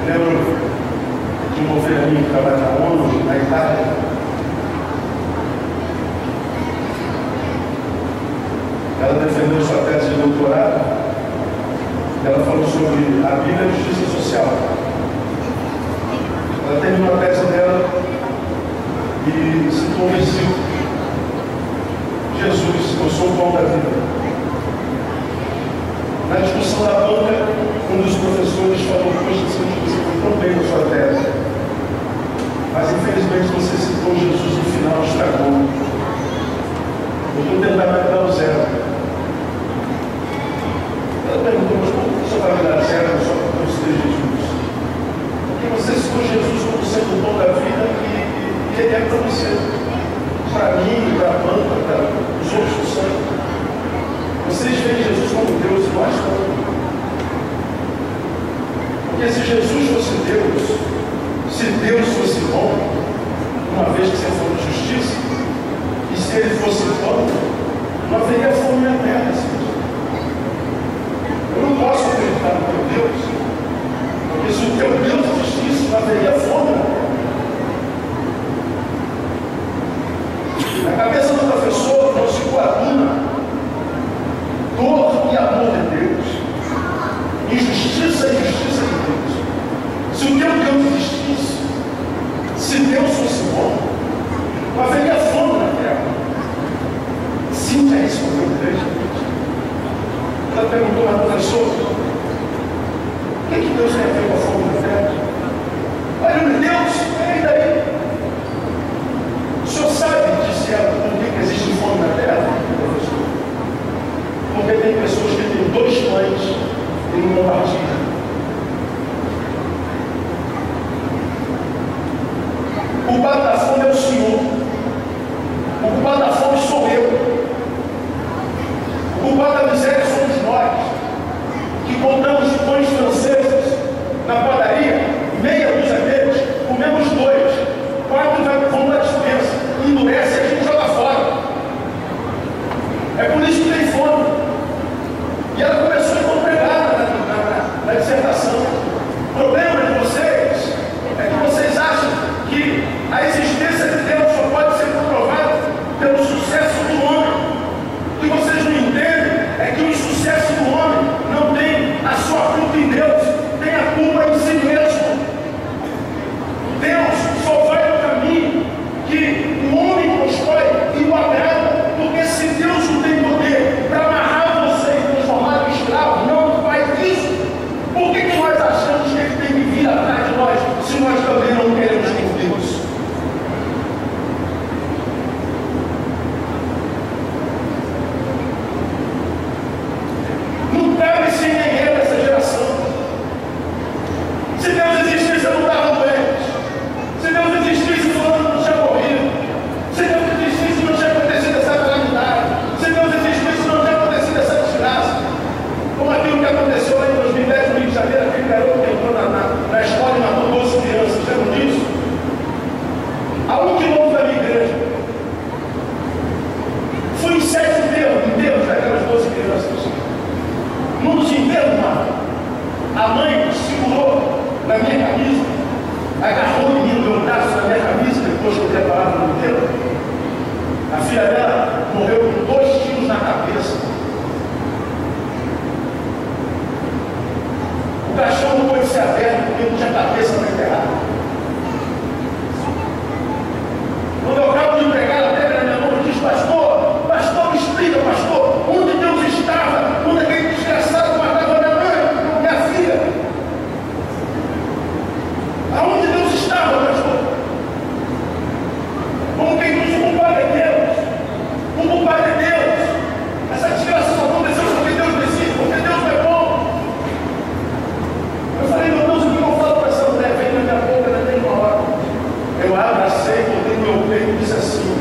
S1: lembro de uma ovelha minha que trabalha na ONU, na Itália. Ela defendeu sua tese de doutorado. Ela falou sobre a Bíblia e a justiça social. Ela terminou a tese dela e se convenceu. Jesus, eu sou o pão da vida. Na discussão da banca, um dos professores falou: poxa, você foi tão bem na sua tese, mas infelizmente você citou Jesus no final, estragou. Eu estou tentando dar o zero. Ela perguntou: mas como você vai me dar zero só porque eu citei Jesus? Porque você citou Jesus como sendo o pão da vida e ele é para você, para mim, para a banca, para os outros que são. Vocês veem Jesus como Deus e nós não. Porque se Jesus fosse Deus, se Deus fosse bom, uma vez que você for de justiça, e se ele fosse bom, não haveria fome na terra. Eu não posso acreditar no teu Deus, porque se o teu Deus existisse, não haveria fome na terra. Na cabeça do professor não se coaduna dor e amor de Deus, injustiça e justiça de Deus. Se o teu Deus existisse, se Deus fosse bom, não haveria fome na terra. Sim, é isso que eu vejo. Ela perguntou ao professor: o que Deus tem a ver com a fome na terra? Olha, meu Deus, e daí? O senhor sabe, disse ela, por que existe fome na terra, professor? Porque tem pessoas que têm 2 pães e não partilham. O culpado da fome é o Senhor. O culpado da fome sou eu. O culpado da miséria somos nós, que compramos pães franceses na padaria, meia dúzia deles, comemos 2, 4 vão na dispensa, endurece e a gente joga fora. É por isso que tem fome. E ela começou a congregar na dissertação. O problema de vocês é que vocês acham que a existência de Deus só pode ser comprovada pelo sucesso do homem. O que vocês não entendem é que o sucesso do homem não tem a sua culpa em Deus, tem a culpa em si mesmo. Deus só vai no caminho que o homem constrói e o agrada, porque se Deus não tem poder para amarrar você e transformar em escravo, não faz isso. Por que nós achamos que ele tem que vir atrás de nós, se nós também não queremos com Deus? Não cabe sem ninguém nessa geração. Se Deus existisse, eu não estava doente. Se Deus existisse, fulano não tinha morrido. Se Deus existisse, não tinha acontecido essa calamidade. Se Deus existisse, não tinha acontecido essa desgraça. Como aquilo que aconteceu lá em 2010 no Rio de Janeiro, aquele garoto que entrou na escola e matou 12 crianças. Lembram disso? A 1 quilômetro da minha igreja. Fui em 7 enterros daquelas 12 crianças. Num dos enterros, a mãe segurou na minha camisa, agarrou o menino do meu braço na minha camisa, depois que eu preparava no enterro. A filha dela morreu com 2 tiros na cabeça. O caixão não pôde ser aberto porque não tinha cabeça para enterrar. Quando eu acabo de entregar, ela pega na minha mão e diz: pastor, me explica, pastor, onde Deus estava quando aquele desgraçado matava minha mãe, minha filha? Aonde Deus estava, pastor? Como quem diz: o culpado é Deus. O culpado é Deus. Essa desgraça só aconteceu porque Deus decide, porque Deus é bom. Eu falei: meu Deus, o que eu falo para essa mulher? Vem na minha boca, não tem uma hora. Eu abracei, botei no meu peito e disse assim: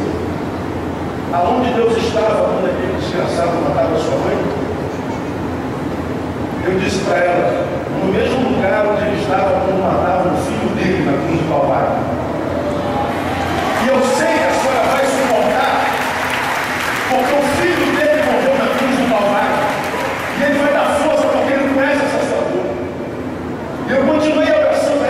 S1: aonde Deus estava quando aquele desgraçado matava sua mãe? Eu disse para ela: no mesmo lugar onde ele estava quando matava o filho dele na cruz do Calvário. E eu sei que a senhora vai suportar, porque o filho dele morreu na cruz do Calvário. E ele vai dar força porque ele conhece essa sua dor. E eu continuei abraçando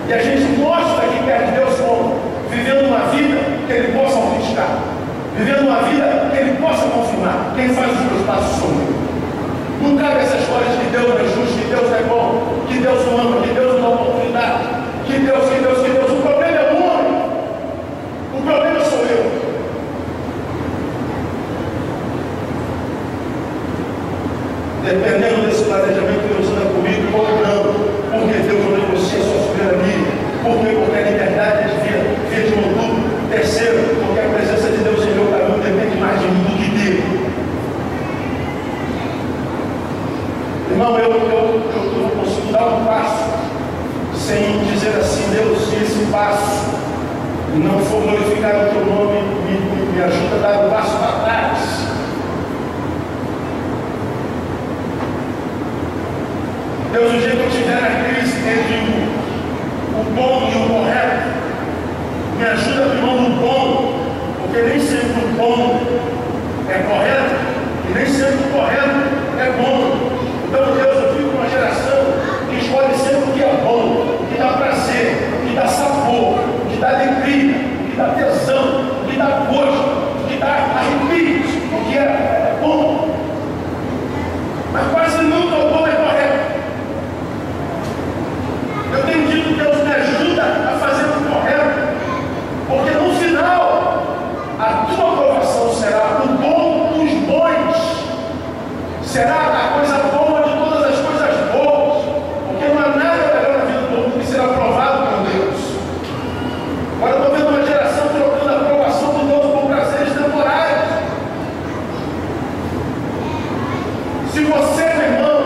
S1: E a gente mostra que quer de Deus como? Vivendo uma vida que Ele possa autenticar, vivendo uma vida que Ele possa confirmar. Quem faz os meus passos sou eu. Não cabe essa história de que Deus não é justo, que Deus não é bom, que Deus não ama, que Deus não dá oportunidade, que Deus. O problema é o homem. O problema sou eu. Dependendo desse planejamento, Deus anda comigo ou não. Porque Deus não negocia a sua soberania. Porque a liberdade via de um tudo. Terceiro, porque a presença de Deus em meu caminho depende mais de mim do que dele. Irmão, eu não consigo dar um passo sem dizer assim: Deus, se esse passo não for glorificar o teu nome, me ajuda a dar um passo para trás. Deus, o dia que eu estiver na crise entre o bom e o correto, me ajuda a abrir mão do bom, porque nem sempre o bom é correto e nem sempre o correto é bom. Então, Deus, eu fico numa geração que escolhe sempre o que é bom, o que dá prazer, o que dá sabor, o que dá alegria, o que dá tesão, o que dá gosto, o que dá arrepios, o que é bom. Mas quase nunca o bom é correto. Eu tenho dito: Deus, me ajuda a fazer o correto, porque no final a tua aprovação será o bom dos bons, será a coisa boa de todas as coisas boas, porque não há nada melhor na vida do mundo que ser aprovado por Deus. Agora eu estou vendo uma geração trocando a aprovação do Deus por prazeres temporários. Se você, meu irmão,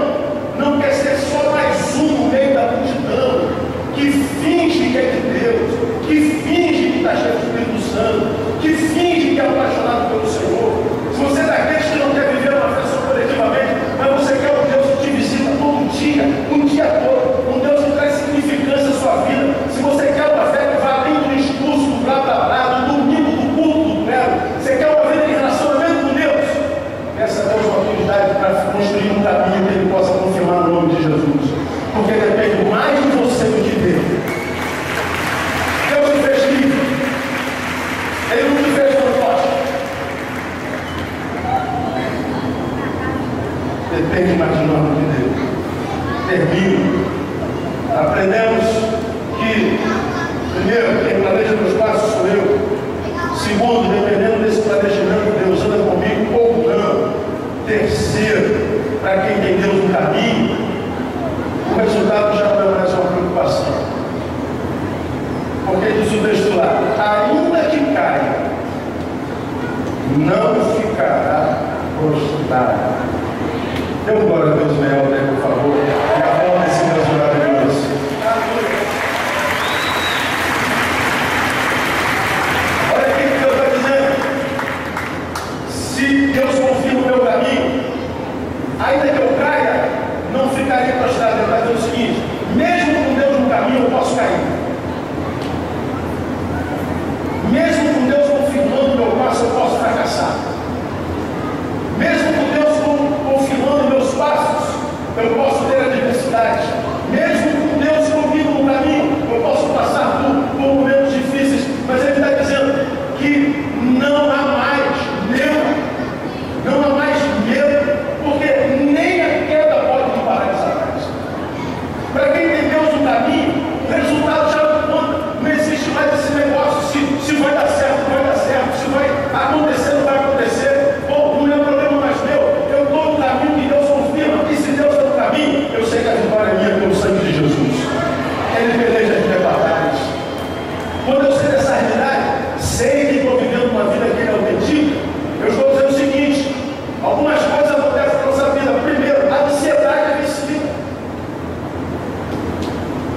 S1: não quer ser só mais um no meio da multidão, que finge que é de Deus, que finge que está cheio do Espírito Santo, que finge que é apaixonado pelo Senhor, se você é daqueles que não quer viver uma festa coletivamente, mas você quer um Deus que te visita todo dia, um dia todo, um Deus que traz significância à sua vida, se você quer uma fé que vá além do discurso, do blá blá blá, do domingo, do culto, do mero, você quer uma vida de relacionamento com Deus, essa é a tua oportunidade para construir um caminho que Ele possa confirmar no nome de Jesus, porque depende mais de você do que dele. Deus te fez livre, Ele não te fez proposta. Depende mais de nós do que dele. Termino. Aprendemos que, primeiro, quem planeja meus passos sou eu. Segundo, dependendo desse planejamento, Deus anda comigo ou não. Terceiro, para quem tem Deus no caminho, o resultado já não é mais uma preocupação. Porque diz o texto lá: ainda que caia, não ficará prostrado. Dê um glória a Deus, Mel, por favor, e aplauda esse Deus maravilhoso. Olha aqui o que Deus está dizendo: se Deus confirma o meu caminho, ainda que eu caia, não ficarei prostrado. Ele está dizendo o seguinte: mesmo com Deus no caminho, eu posso cair. Mesmo com Deus confirmando o meu passo, eu posso fracassar. Mesmo com Deus confirmando meus passos, eu posso ter adversidade. Mesmo com Deus comigo no caminho, eu posso passar por momentos difíceis. Mas Ele está dizendo que não há mais medo, não há mais medo, porque nem a queda pode me paralisar mais. Para quem tem Deus no caminho, o resultado já não conta. Não existe mais esse negócio: se vai dar certo, vai dar certo, se vai acontecer, não vai acontecer. Bom, não é problema mais meu. Eu estou no caminho que Deus confirma, e se Deus está no caminho, eu sei que a vitória é minha pelo sangue de Jesus. Ele peleja as minhas batalhas. Quando eu sei dessa realidade, sei que estou vivendo uma vida que Ele autentica, eu estou dizendo o seguinte: algumas coisas acontecem na nossa vida. Primeiro, a ansiedade é vencida.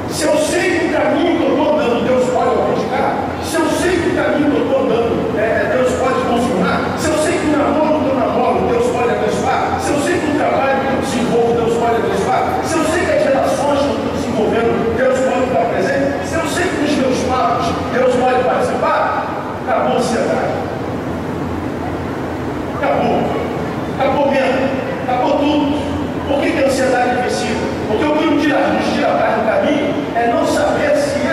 S1: Se eu sei que o caminho que eu estou andando, Deus pode autenticar. Se eu sei que o caminho que eu estou andando, Deus pode confirmar. Se eu sei que o namoro que eu namoro, Deus pode abençoar. Se eu sei que o trabalho que eu desenvolvo, Deus pode abençoar. Se eu sei que as relações que eu estou desenvolvendo, Deus pode estar presente. Se eu sei que os meus papos, Deus pode participar, acabou a ansiedade. Acabou. Acabou mesmo. Acabou tudo. Por que a ansiedade é vencida? Porque o que nos tira atrás do caminho é não saber se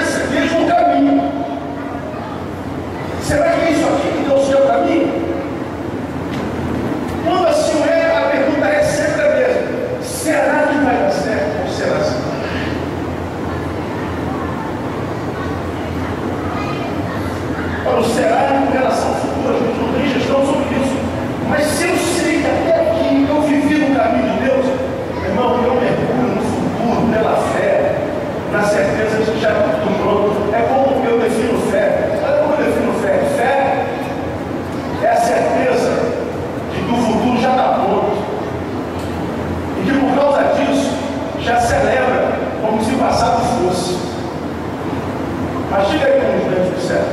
S1: já está tudo pronto. É como eu defino fé. Sabe como eu defino fé? Fé é a certeza de que o futuro já está pronto. E que por causa disso, já celebra como se o passado fosse. Mas diga aí com os dentes do céu.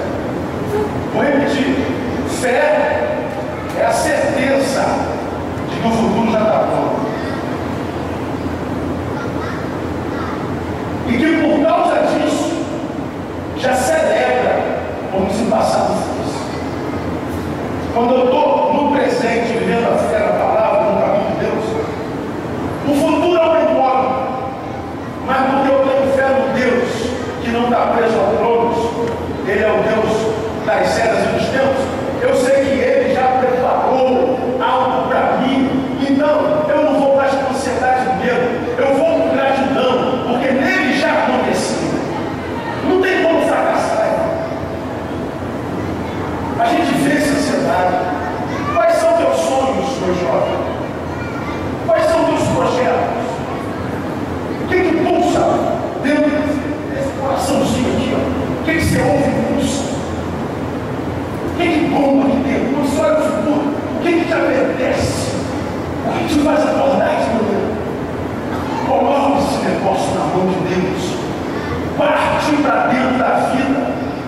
S1: Vou repetir. Fé é a certeza de que o futuro já está pronto. E que por causa disso, já celebra como se o passado fosse. Quando eu estou no presente, vivendo a fé na palavra, no caminho de Deus, o futuro é uma incógnita. Mas porque eu tenho fé no Deus que não está preso ao trono, Ele é o Deus das eras e dos tempos, eu sei que Ele já preparou algo para mim. Então, eu não vou mais com ansiedade e medo, eu vou com gratidão, porque nele já aconteceu. Não tem como fracassar, irmão. A gente vence a ansiedade. Quais são teus sonhos, meu jovem? Quais são teus projetos? O que pulsa dentro desse coraçãozinho aqui? Ó? O que você ouve e pulsa? O que bomba aqui dentro? Quando você olha o futuro, o que te apetece? O que te faz acordar esse momento? Coloca esse negócio na mão de Deus. Parte para dentro da vida,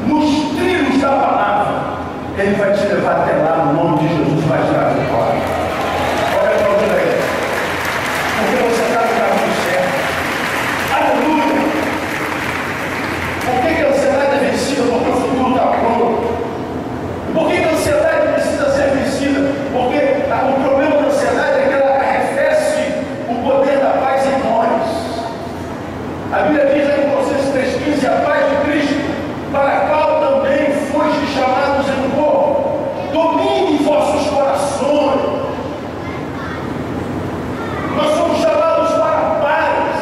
S1: nos trilhos da palavra. Ele vai te levar até lá, no nome de Jesus, vai tirar a vitória. Olha para outra aí. Porque você está no caminho certo. Aleluia! Por que a ansiedade é vencida? Porque o futuro está pronto. Por que a ansiedade precisa ser vencida? Porque o problema da ansiedade é que ela arrefece o poder da paz em nós. A Bíblia diz em Colossenses 3,15: a paz de Cristo, para a qual também fostes chamados em um corpo, domine vossos corações. Nós somos chamados para a paz.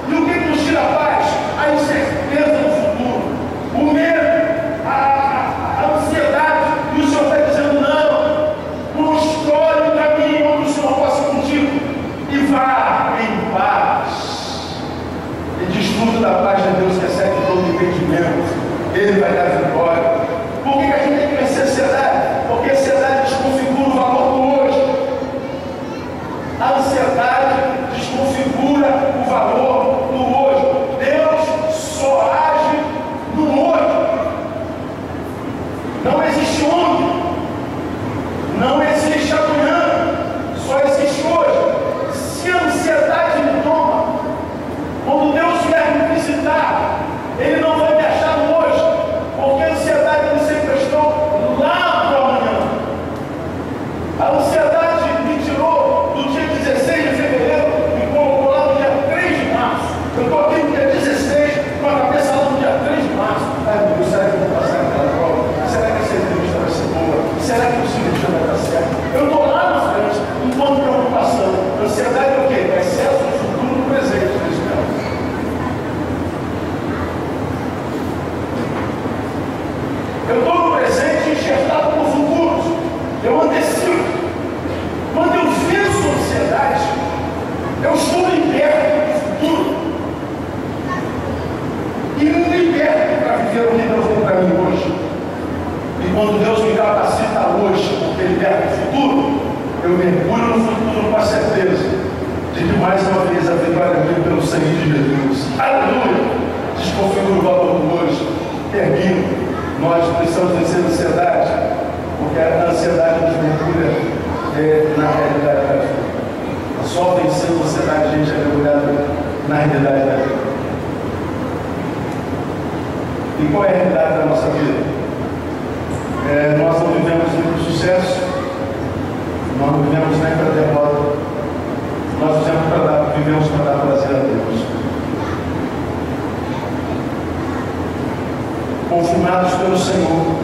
S1: E o que nos tira a paz? A incerteza do futuro, o medo, a ansiedade. E o Senhor está dizendo: não escolhe o caminho onde o Senhor possa contigo e vá em paz. E desfruta da paz de Deus que excede todo entendimento. Ele vai dar vitória. Por que a gente tem que vencer a ansiedade? Porque a ansiedade desconfigura o valor do hoje. A ansiedade desconfigura o valor do hoje. Deus só age no hoje. Não existe ontem. Não existe amanhã. Só existe hoje. Se a ansiedade me toma, quando Deus vier me visitar, Ele não vai me achar no hoje, porque a ansiedade me sequestrou lá para o amanhã. A ansiedade me tirou do dia 16 de fevereiro e colocou lá no dia 3 de março. Eu estou aqui no dia 16, com a cabeça lá no dia 3 de março. Ai meu Deus, será que eu vou passar aquela prova? Será que essa entrevista vai ser boa? Será que o cirurgião vai dar certo? Eu estou lá na frente, enquanto preocupação. Ansiedade é o quê? É excesso do futuro no presente. Eu estou no presente enxertado no futuro. Eu antecipo. Quando eu venço a ansiedade, eu estou liberto do futuro. E me liberto para viver o que Deus tem para mim hoje. E quando Deus me capacita hoje, porque liberta o futuro, eu mergulho no futuro com a certeza de que mais uma vez a vitória vem pelo sangue de Jesus. Aleluia! Desconfigura o valor do hoje. Termino. Nós precisamos vencer a ansiedade, porque a ansiedade nos mergulha na realidade da vida. Só vencendo a ansiedade a gente é mergulhado na realidade da vida. E qual é a realidade da nossa vida? Nós não vivemos muito sucesso, nós não vivemos nem para derrota, nós vivemos para dar prazer a Deus. Confirmados pelo Senhor,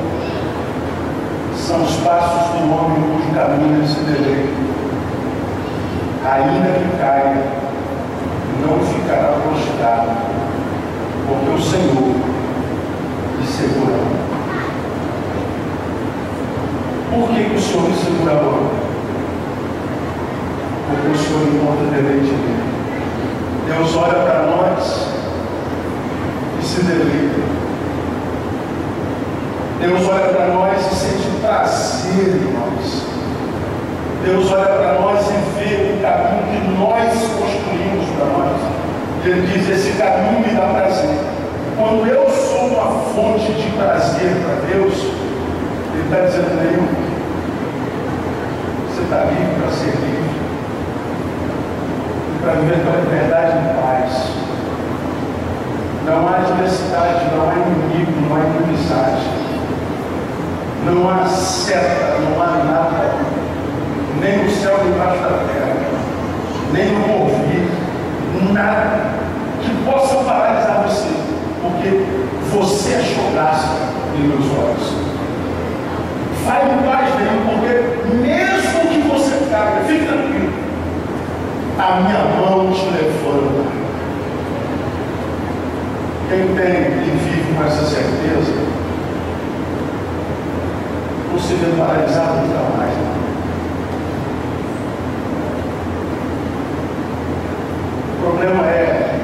S1: são os passos do homem cujo caminho se deleita. Ainda que caia, não ficará prostrado, porque o Senhor lhe segura. Por que o Senhor lhe segura a mão? Porque o Senhor encontra deleite nele. Deus olha para nós e se se deleita. Deus olha para nós e sente prazer em nós. Deus olha para nós e vê o caminho que nós construímos para nós. Ele diz: esse caminho me dá prazer. Quando eu sou uma fonte de prazer para Deus, Ele está dizendo: Neil, você está livre para ser livre, para viver com liberdade e paz. Não há diversidade, não há inimigo, não há inimizade, não há seta, não há nada, nem no céu nem embaixo da terra, nem no ouvir, nada que possa paralisar você, porque você achou graça em meus olhos. Vai em paz dele, porque mesmo que você caia, fique tranquilo, a minha mão te levanta. Quem tem e vive com essa certeza não se vê paralisado nunca mais. O problema é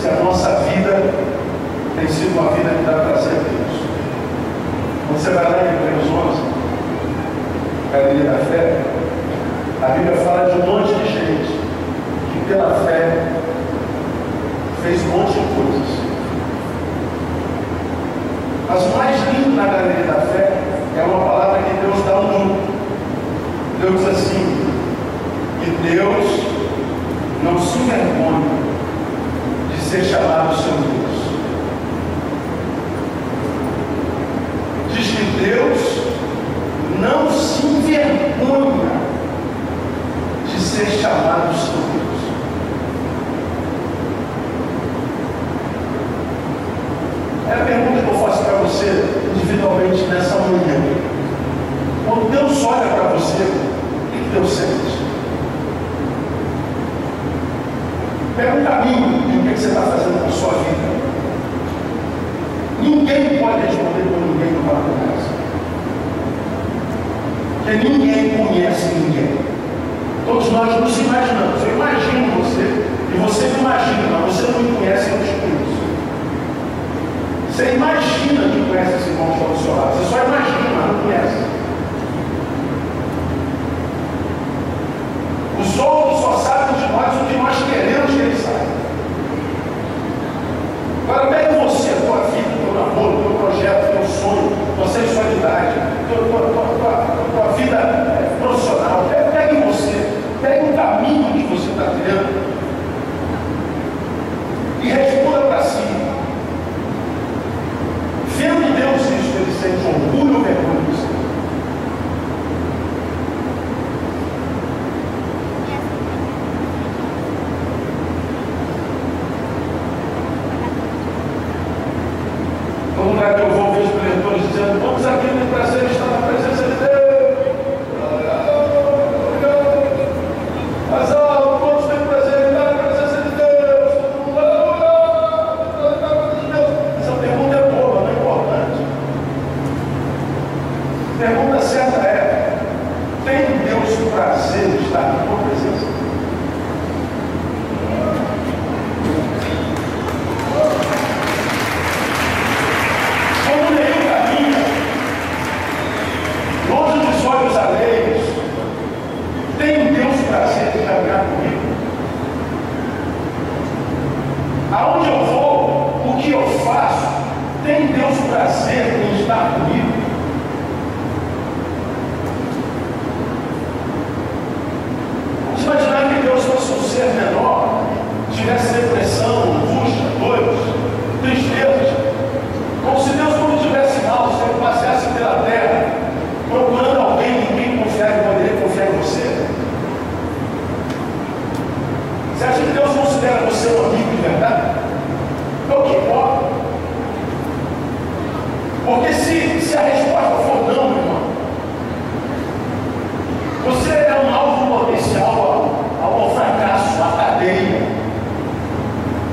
S1: se a nossa vida tem sido uma vida que dá prazer a Deus. Quando você vai lá em Hebreus 11, Galeria da Fé, a Bíblia fala de um monte de gente que pela fé fez um monte de coisas. Mas o mais lindo na Galeria da Fé é uma palavra que Deus dá junto. Deus diz assim: que Deus não se envergonha de ser chamado seu Deus. Diz que Deus não se envergonha de ser chamado seu Deus. É a pergunta que eu faço para você individualmente nessa manhã. Quando Deus olha para você, o que Deus sente? Pega um caminho de o que você está fazendo com a sua vida. Ninguém pode responder por ninguém no barco dessa. Porque ninguém conhece ninguém. Todos nós nos imaginamos. Eu imagino você, e você me imagina, mas você não me conhece, eu te conheço. Você imagina que conhece esse irmão que está do seu lado. Você só imagina, mas não conhece. Os outros só sabem de nós o que nós queremos que eles saibam. Agora pega você, a tua vida, o teu namoro, o teu projeto, o teu sonho, tua sexualidade, tua vida profissional. Pega em você, pega o caminho que você está trilhando e responda para si. Vendo Deus isso, ele sente orgulho ou vergonha de você? Todo lugar que eu vou, vejo preletores dizendo: vamos aqui no prazer estar na presença de Deus. Mas todos têm prazer em estar na presença de Deus. Essa pergunta é boa, não é importante. A pergunta certa é: tem Deus prazer em estar na tua presença? Como nenhum caminho, longe dos olhos alheios, tem Deus prazer em caminhar comigo? Aonde eu vou, o que eu faço, tem Deus prazer em estar comigo? Vamos imaginar que Deus fosse um ser menor, tivesse depressão, angústia, dores, tristezas. Como se Deus, quando tivesse mal, se ele passeasse pela terra, procurando alguém em quem poderia confiar em você. Você acha que Deus considera você um amigo de verdade? É o que importa. Porque se a resposta for não, meu irmão, você é um alvo potencial ao fracasso, à cadeia,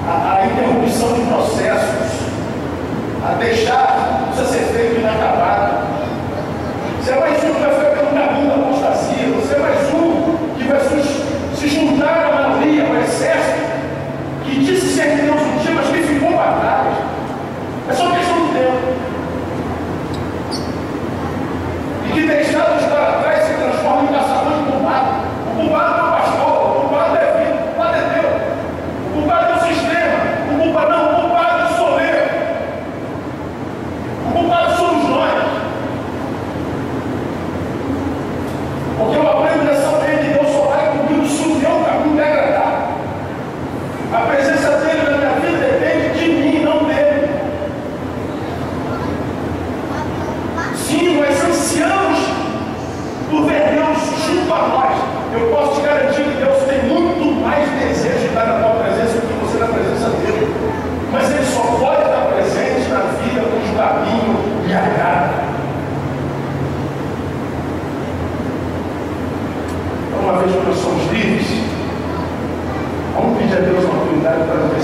S1: à interrupção de processos, a deixar precisa ser feito inacabado. Você é mais um que vai ficar pelo caminho da apostasia. Você é mais um que vai se juntar à maioria, ao exército, que disse ser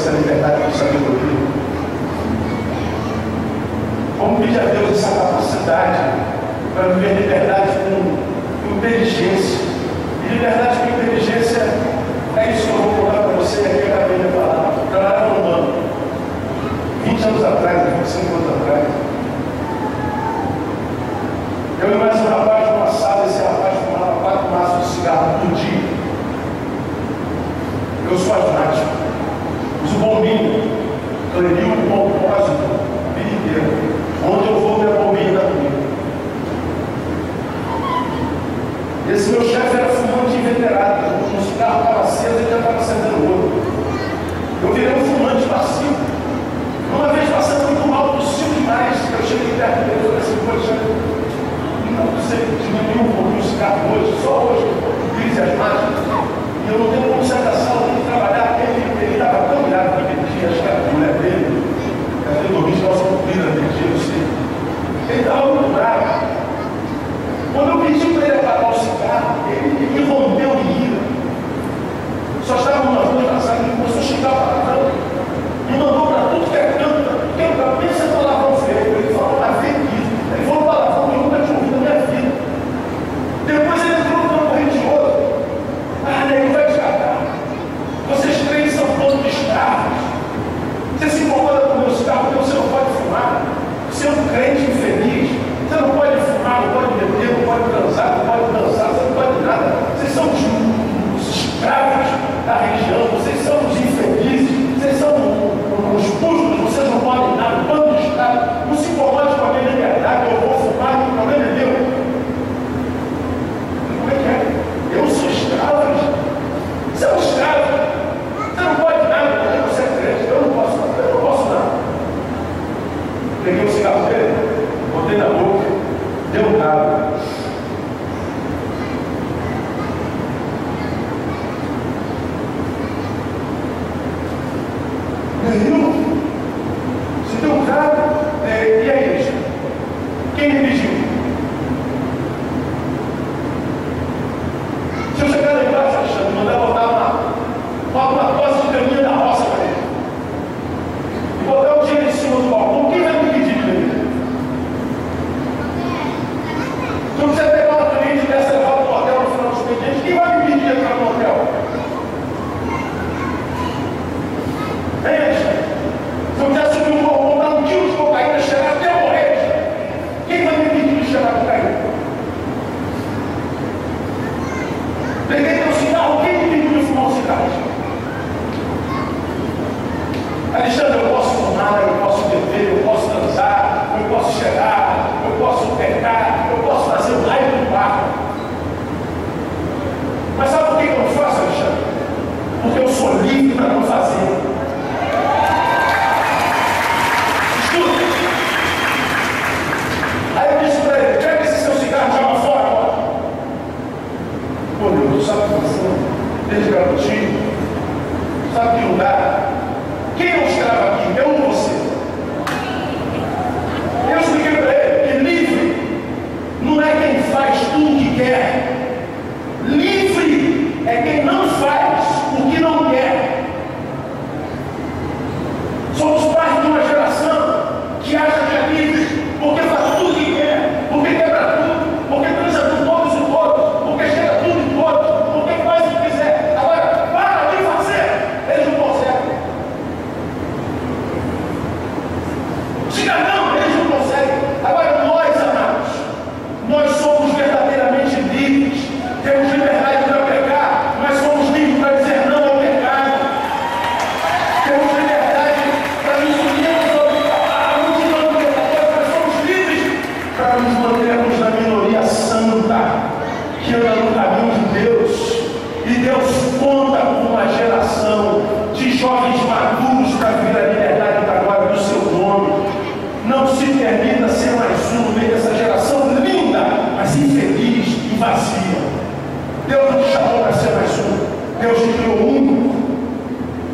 S1: essa liberdade com sabedoria. Vamos pedir a Deus essa capacidade para viver liberdade com inteligência. E liberdade com inteligência é isso que eu vou colocar para você aqui, acabei de falar. Trabalhar no banco. 20 anos atrás, 25 anos atrás. Eu e mais um rapaz numa sala, esse rapaz fumava 4 maços de cigarro por dia. Eu sou asmático. Uso bombinho. Clenil com propósito. A vida inteira. Onde eu vou, minha bombinha da comigo. Esse meu chefe era fumante inveterado. Um cigarro estava aceso e ele já estava acendendo outro. Eu virei um fumante passivo. Uma vez passando muito mal, tossiu demais. Eu cheguei perto dele e falei assim, poxa, não sei, diminuiu um pouquinho o cigarro hoje, só hoje, crise asmática. E eu não tenho como sair da sala, tenho que trabalhar. Ele estava tão irado naquele dia, acho que era a mulher dele. Ele dormiu de calça comprida naquele dia, não sei. Ele estava muito bravo. Quando eu pedi para ele apagar o cigarro, ele rompeu em ira. Só estava numa rua na sala, ele começou a xingar palavrão. Me mandou para tudo que é canto. Pensa em palavrão feio. Ele falou, mas vem aqui. Ele falou palavrão que eu nunca tinha ouvido na minha vida. Depois ele entrou no corrente de ouro. Ah, nego, vai descartar. Vocês três são todos escravos. Você se incomoda com o meu cigarro porque você não pode fumar. Você é um crente infeliz. Você não pode fumar, não pode beber, não pode transar, não pode dançar, você não pode nada. Vocês são os escravos da religião, vocês são os infelizes, vocês são os públicos, vocês não podem nada, o bando de escravos. Não se incomode com a minha liberdade, eu vou fumar, o problema é meu. Como é que é? Eu sou escravo. Você é um escravo. Você não pode nada, porque você é crente. Eu não posso nada. Peguei o cigarro dele, botei na boca, deu um cabo. Nenhum. Se deu um cabo, e aí, gente? Quem me pediu? Se eu chegar lá embaixo, Alexandre, mandar botar uma posse de caminho da roça para ele, e botar o dinheiro em cima do balcão, quem vai me pedir de beber? Se você pegar uma cliente dessa e levar para o hotel no final do expediente, quem vai me pedir de entrar no hotel? Hein, Alexandre? Se eu quiser subir um balcão, dar 1 quilo de cocaína, chegar até eu morrer, quem vai me pedir de cheirar cocaína? Peguei meu cigarro, quem me pediu de fumar um cigarro? Alexandre, eu posso fumar, eu posso beber, eu posso dançar, eu posso cheirar, eu posso pecar, eu posso fazer o raio do barco. Mas sabe por que eu não faço, Alexandre? Porque eu sou livre para não fazer. Escuta. Aí eu disse para ele, pega esse seu cigarro e joga fora agora. Pô, Deus, sabe o que você desde garotinho? Sabe que lugar? Quem é o escravo aqui? Eu ou você? Eu expliquei para ele que livre não é quem faz tudo o que quer. Livre é quem não faz o que não quer. Somos parte de uma geração que acha que é livre porque faz tudo o que quer, porque quebra tudo, porque transa com todos e todos, porque chega tudo e todos, porque faz o que quiser. Agora, para de fazer, eles não conseguem. Diga não, eles não conseguem. Agora, nós, amados, nós somos verdadeiramente livres. Temos liberdade para pecar, mas somos livres para dizer não ao pecado. Temos liberdade para nos unirmos à multidão do pecador, mas somos livres para nos mantermos na minoria santa, que anda no caminho de Deus. E Deus conta com uma geração de jovens maduros para viver a liberdade da glória do seu nome. Não se permita ser mais um no meio dessa geração linda, mas infeliz e vazia. Deus não te chamou para ser mais um. Deus te criou único.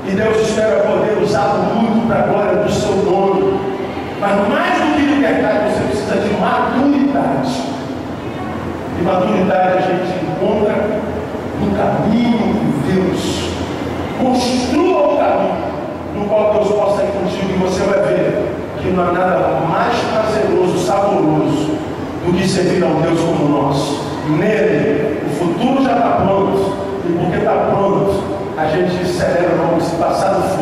S1: E Deus espera poder usá-lo muito para a glória do seu nome. Mas mais do que liberdade, você precisa de maturidade. E maturidade a gente encontra no caminho de Deus. Construa o caminho no servir a um Deus como o nosso. Nele, o futuro já está pronto. E porque está pronto, a gente celebra como se passado